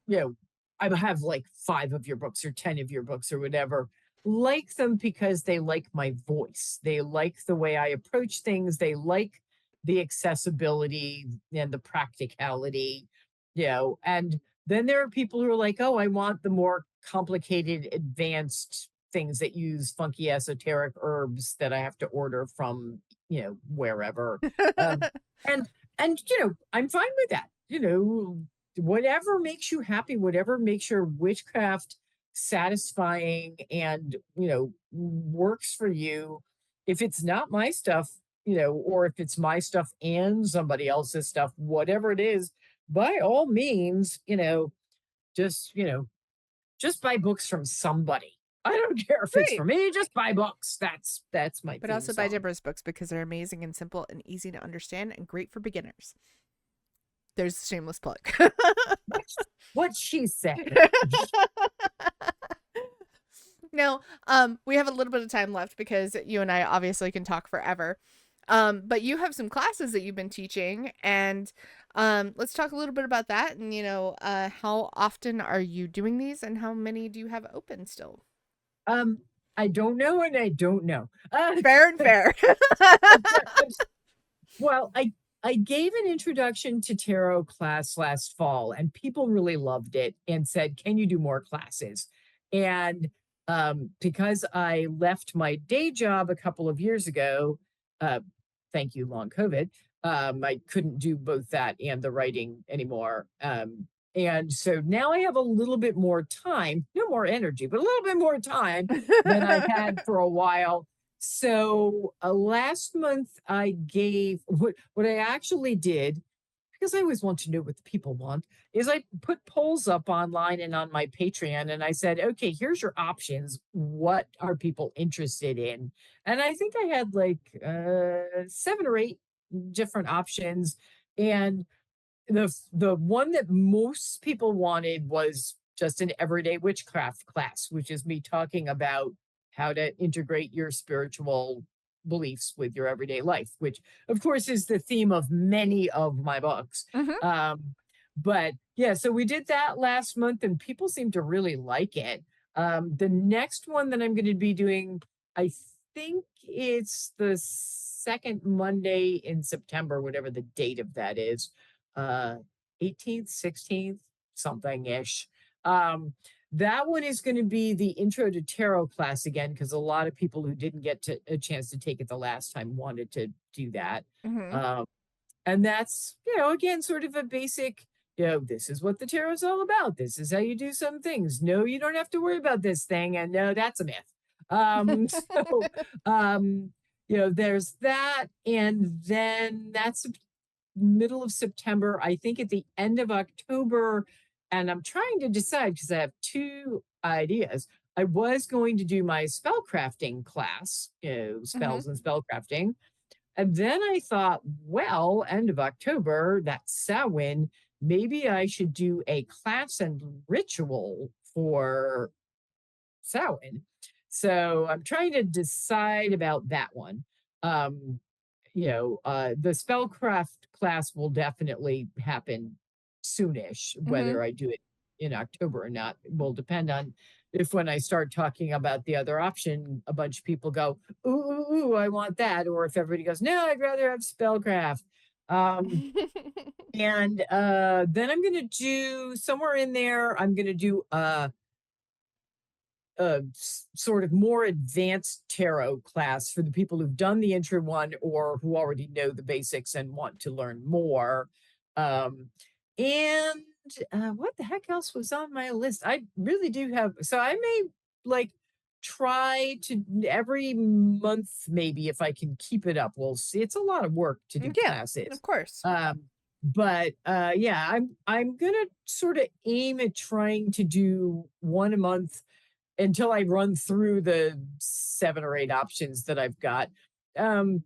you know I have like 5 of your books or 10 of your books or whatever, like them because they like my voice, they like the way I approach things, they like the accessibility and the practicality, and then there are people who are like, oh, I want the more complicated advanced things that use funky esoteric herbs that I have to order from wherever. um, and I'm fine with that. Whatever makes you happy, whatever makes your witchcraft satisfying and works for you. If it's not my stuff, or if it's my stuff and somebody else's stuff, whatever it is, by all means, just just buy books from somebody. I don't care if it's Right. for me, just buy books. That's my But theme also buy song. Deborah's books because they're amazing and simple and easy to understand and great for beginners. There's a shameless plug. What she said. Now, we have a little bit of time left because you and I obviously can talk forever. But you have some classes that you've been teaching, and let's talk a little bit about that. And how often are you doing these, and how many do you have open still? Um, I don't know and I don't know. Fair and fair. Well, I gave an introduction to tarot class last fall, and people really loved it and said, "Can you do more classes?" And because I left my day job a couple of years ago, uh, thank you, long COVID, I couldn't do both that and the writing anymore. And so now I have a little bit more time, no more energy, but a little bit more time than I've had for a while. So last month I gave what I actually did, because I always want to know what the people want, is I put polls up online and on my Patreon, and I said, okay, here's your options. What are people interested in? And I think I had like 7 or 8 different options. And the one that most people wanted was just an everyday witchcraft class, which is me talking about how to integrate your spiritual beliefs with your everyday life, which of course is the theme of many of my books. Hmm. But yeah, so we did that last month and people seem to really like it. The next one that I'm going to be doing, I think it's the second Monday in September, whatever the date of that is, uh 18th, 16th, something ish. That one is going to be the intro to tarot class again, because a lot of people who didn't get a chance to take it the last time wanted to do that. Hmm. Um, and that's, again, sort of a basic, this is what the tarot is all about. This is how you do some things. No, you don't have to worry about this thing. And no, that's a myth. So, there's that. And then that's middle of September, I think at the end of October. And I'm trying to decide because I have two ideas. I was going to do my spellcrafting class, Hmm. spells and spellcrafting. And then I thought, well, end of October, that's Samhain, maybe I should do a class and ritual for Samhain. So I'm trying to decide about that one. Um, the spellcraft class will definitely happen soonish. Hmm. Whether I do it in October or not will depend on if, when I start talking about the other option, a bunch of people go, ooh, ooh, ooh, I want that. Or if everybody goes, no, I'd rather have spellcraft. Um, and then I'm gonna do somewhere in there, I'm gonna do a sort of more advanced tarot class for the people who've done the intro one or who already know the basics and want to learn more. Um, and what the heck else was on my list? I really do have, so I may like try to every month, maybe if I can keep it up. We'll see. It's a lot of work to do Yeah, classes. of course. But yeah, I'm gonna sort of aim at trying to do one a month until I run through the 7 or 8 options that I've got. Um,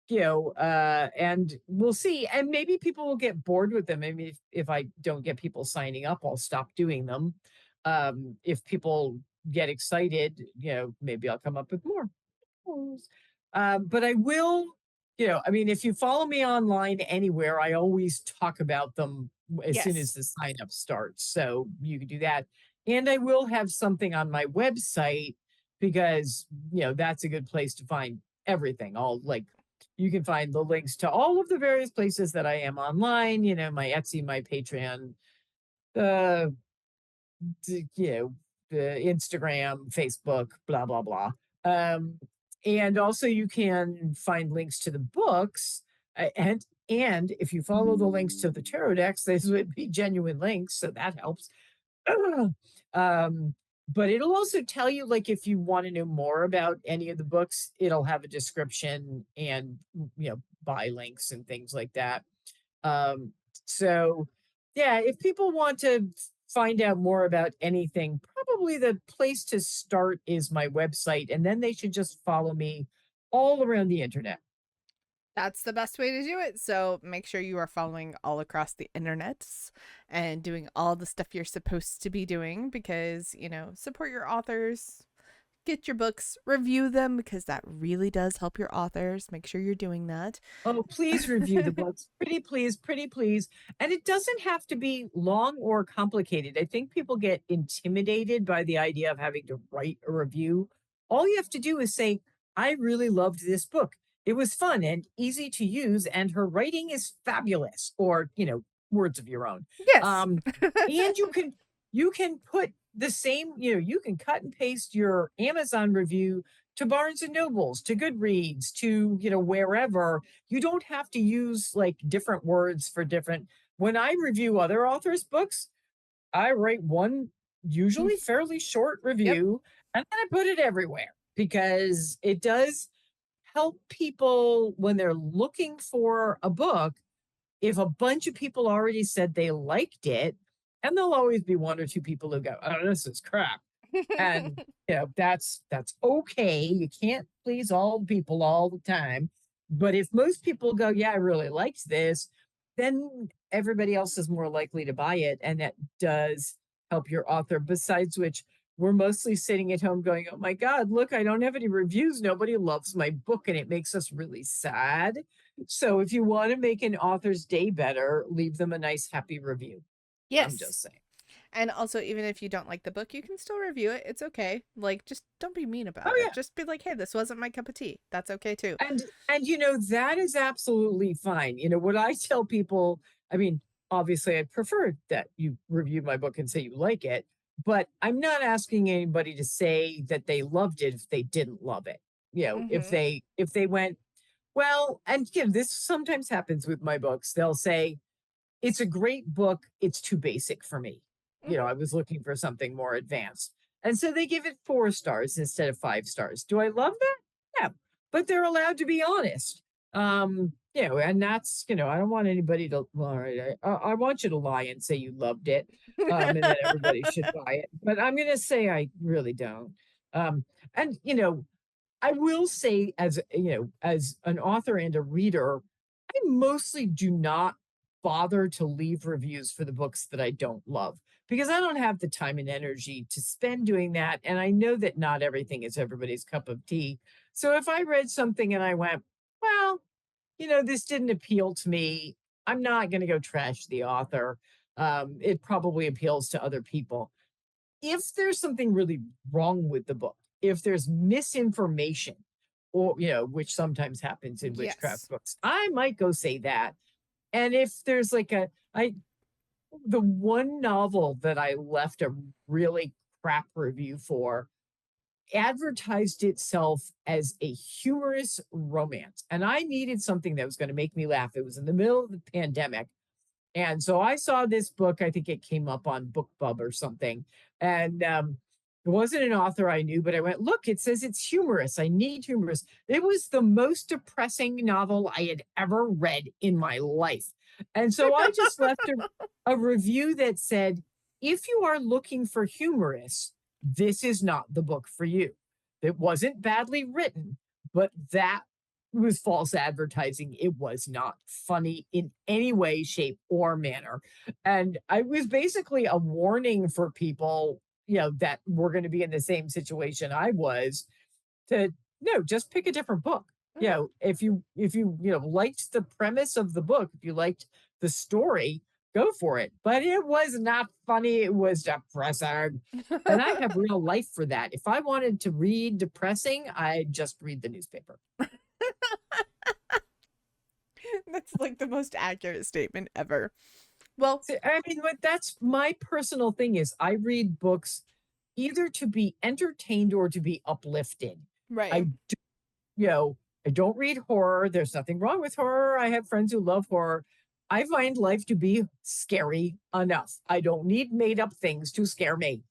and we'll see. And maybe people will get bored with them. I mean, if I don't get people signing up, I'll stop doing them. If people get excited, maybe I'll come up with more. But I will, I mean, if you follow me online anywhere, I always talk about them as soon as Yes. the sign up starts. So you can do that. And I will have something on my website because, that's a good place to find everything. All like you can find the links to all of the various places that I am online, my Etsy, my Patreon, uh, the Instagram, Facebook, blah, blah, blah. Um, and also you can find links to the books. And if you follow the links to the tarot decks, these would be genuine links, so that helps. um, but it'll also tell you, like, if you want to know more about any of the books, it'll have a description and buy links and things like that. Um, so yeah, if people want to find out more about anything, probably the place to start is my website. And then they should just follow me all around the internet. That's the best way to do it. So make sure you are following all across the internets and doing all the stuff you're supposed to be doing because, support your authors, get your books, review them because that really does help your authors. Make sure you're doing that. Oh, please review the books. Pretty please, pretty please. And it doesn't have to be long or complicated. I think people get intimidated by the idea of having to write a review. All you have to do is say, I really loved this book. It was fun and easy to use, and her writing is fabulous, or, words of your own. Yes. Um, and you can put the same, you can cut and paste your Amazon review to Barnes and Nobles, to Goodreads, to, wherever. You don't have to use like different words for different. When I review other authors' books, I write one usually fairly short Yep. review and then I put it everywhere because it does help people when they're looking for a book. If a bunch of people already said they liked it, and there'll always be one or two people who go, "Oh, this is crap." And that's okay. You can't please all people all the time. But if most people go, yeah, I really liked this, then everybody else is more likely to buy it. And that does help your author. Besides which, we're mostly sitting at home going, oh my God, look, I don't have any reviews. Nobody loves my book. And it makes us really sad. So if you want to make an author's day better, leave them a nice, happy review. I'm Yes. just saying. And also, even if you don't like the book, you can still review it. It's okay. Like, just don't be mean Oh about it. yeah. Just be like, hey, this wasn't my cup of tea. That's okay too. And that is absolutely fine. What I tell people, I mean, obviously I'd prefer that you review my book and say you like it, but I'm not asking anybody to say that they loved it if they didn't love it. If Mm-hmm. they went, well, and this sometimes happens with my books. They'll say, it's a great book. It's too basic for me. Mm-hmm. I was looking for something more advanced. And so they give it 4 stars instead of 5 stars. Do I love that? Yeah, but they're allowed to be honest. And that's, I don't want anybody to, all right, I want you to lie and say you loved it, and that everybody should buy it. But I'm going to say I really don't. And, I will say as an author and a reader, I mostly do not bother to leave reviews for the books that I don't love because I don't have the time and energy to spend doing that. And I know that not everything is everybody's cup of tea. So if I read something and I went, well, this didn't appeal to me, I'm not going to go trash the author. It probably appeals to other people. If there's something really wrong with the book, if there's misinformation, or, which sometimes happens in witchcraft Yes. books, I might go say that. And if there's like the one novel that I left a really crap review for advertised itself as a humorous romance. And I needed something that was going to make me laugh. It was in the middle of the pandemic. And so I saw this book. I think it came up on BookBub or something. And it wasn't an author I knew, but I went, look, it says it's humorous. I need humorous. It was the most depressing novel I had ever read in my life. And so I just left a review that said, if you are looking for humorous, this is not the book for you. It wasn't badly written, but that was false advertising. It was not funny in any way, shape, or manner. And I was basically a warning for people, that were going to be in the same situation I was to no, just pick a different book. Mm-hmm. If you liked the premise of the book, if you liked the story, go for it. But it was not funny. It was depressing. And I have real life for that. If I wanted to read depressing, I just read the newspaper. That's like the most accurate statement ever. Well, So, I mean, what that's my personal thing is I read books either to be entertained or to be uplifted. I right. do, you know, I don't read horror. There's nothing wrong with horror. I have friends who love horror. I find life to be scary enough. I don't need made up things to scare me.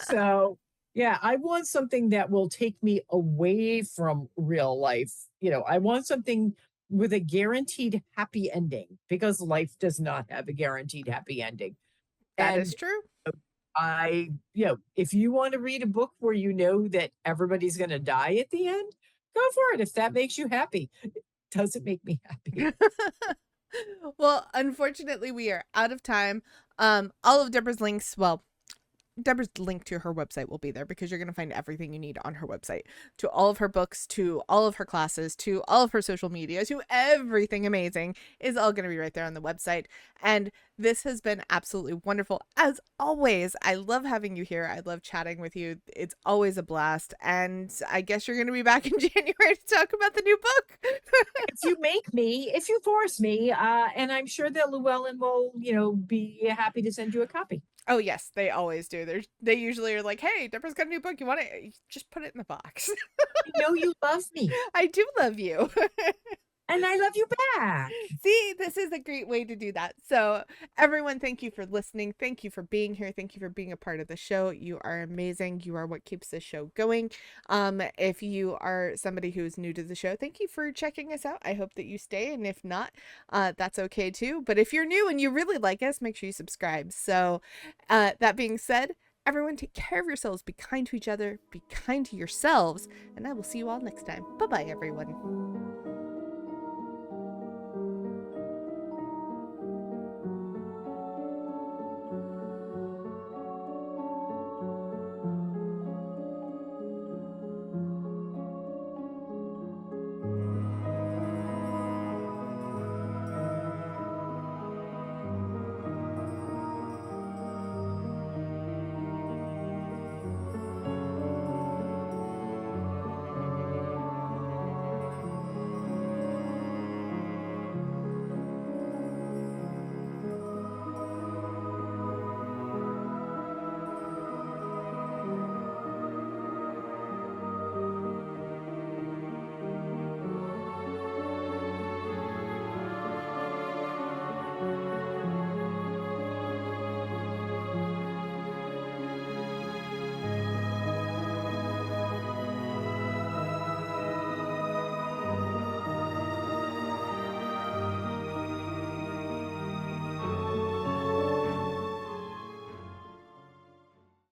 So yeah, I want something that will take me away from real life. I want something with a guaranteed happy ending because life does not have a guaranteed happy ending. That is And true. if you want to read a book where you know that everybody's going to die at the end, go for it. If that makes you happy, it doesn't make me happy. Well, unfortunately, we are out of time. All of Deborah's links, well, Deborah's link to her website will be there because you're going to find everything you need on her website, to all of her books, to all of her classes, to all of her social media, to everything amazing is all going to be right there on the website. And this has been absolutely wonderful. As always, I love having you here. I love chatting with you. It's always a blast. And I guess you're going to be back in January to talk about the new book. If you make me, if you force me, and I'm sure that Llewellyn will, be happy to send you a copy. Oh yes, they always do. They usually are like, "Hey, Deborah's got a new book. You want it? Just put it in the box." I know you love me, I do love you. and I love you back. See, this is a great way to do that. So, everyone, thank you for listening. Thank you for being here. Thank you for being a part of the show. You are amazing. You are what keeps this show going. If you are somebody who is new to the show, thank you for checking us out. I hope that you stay, and if not, that's okay too. But if you're new and you really like us, make sure you subscribe. So, that being said, everyone, take care of yourselves. Be kind to each other. Be kind to yourselves, and I will see you all next time. Bye bye, everyone.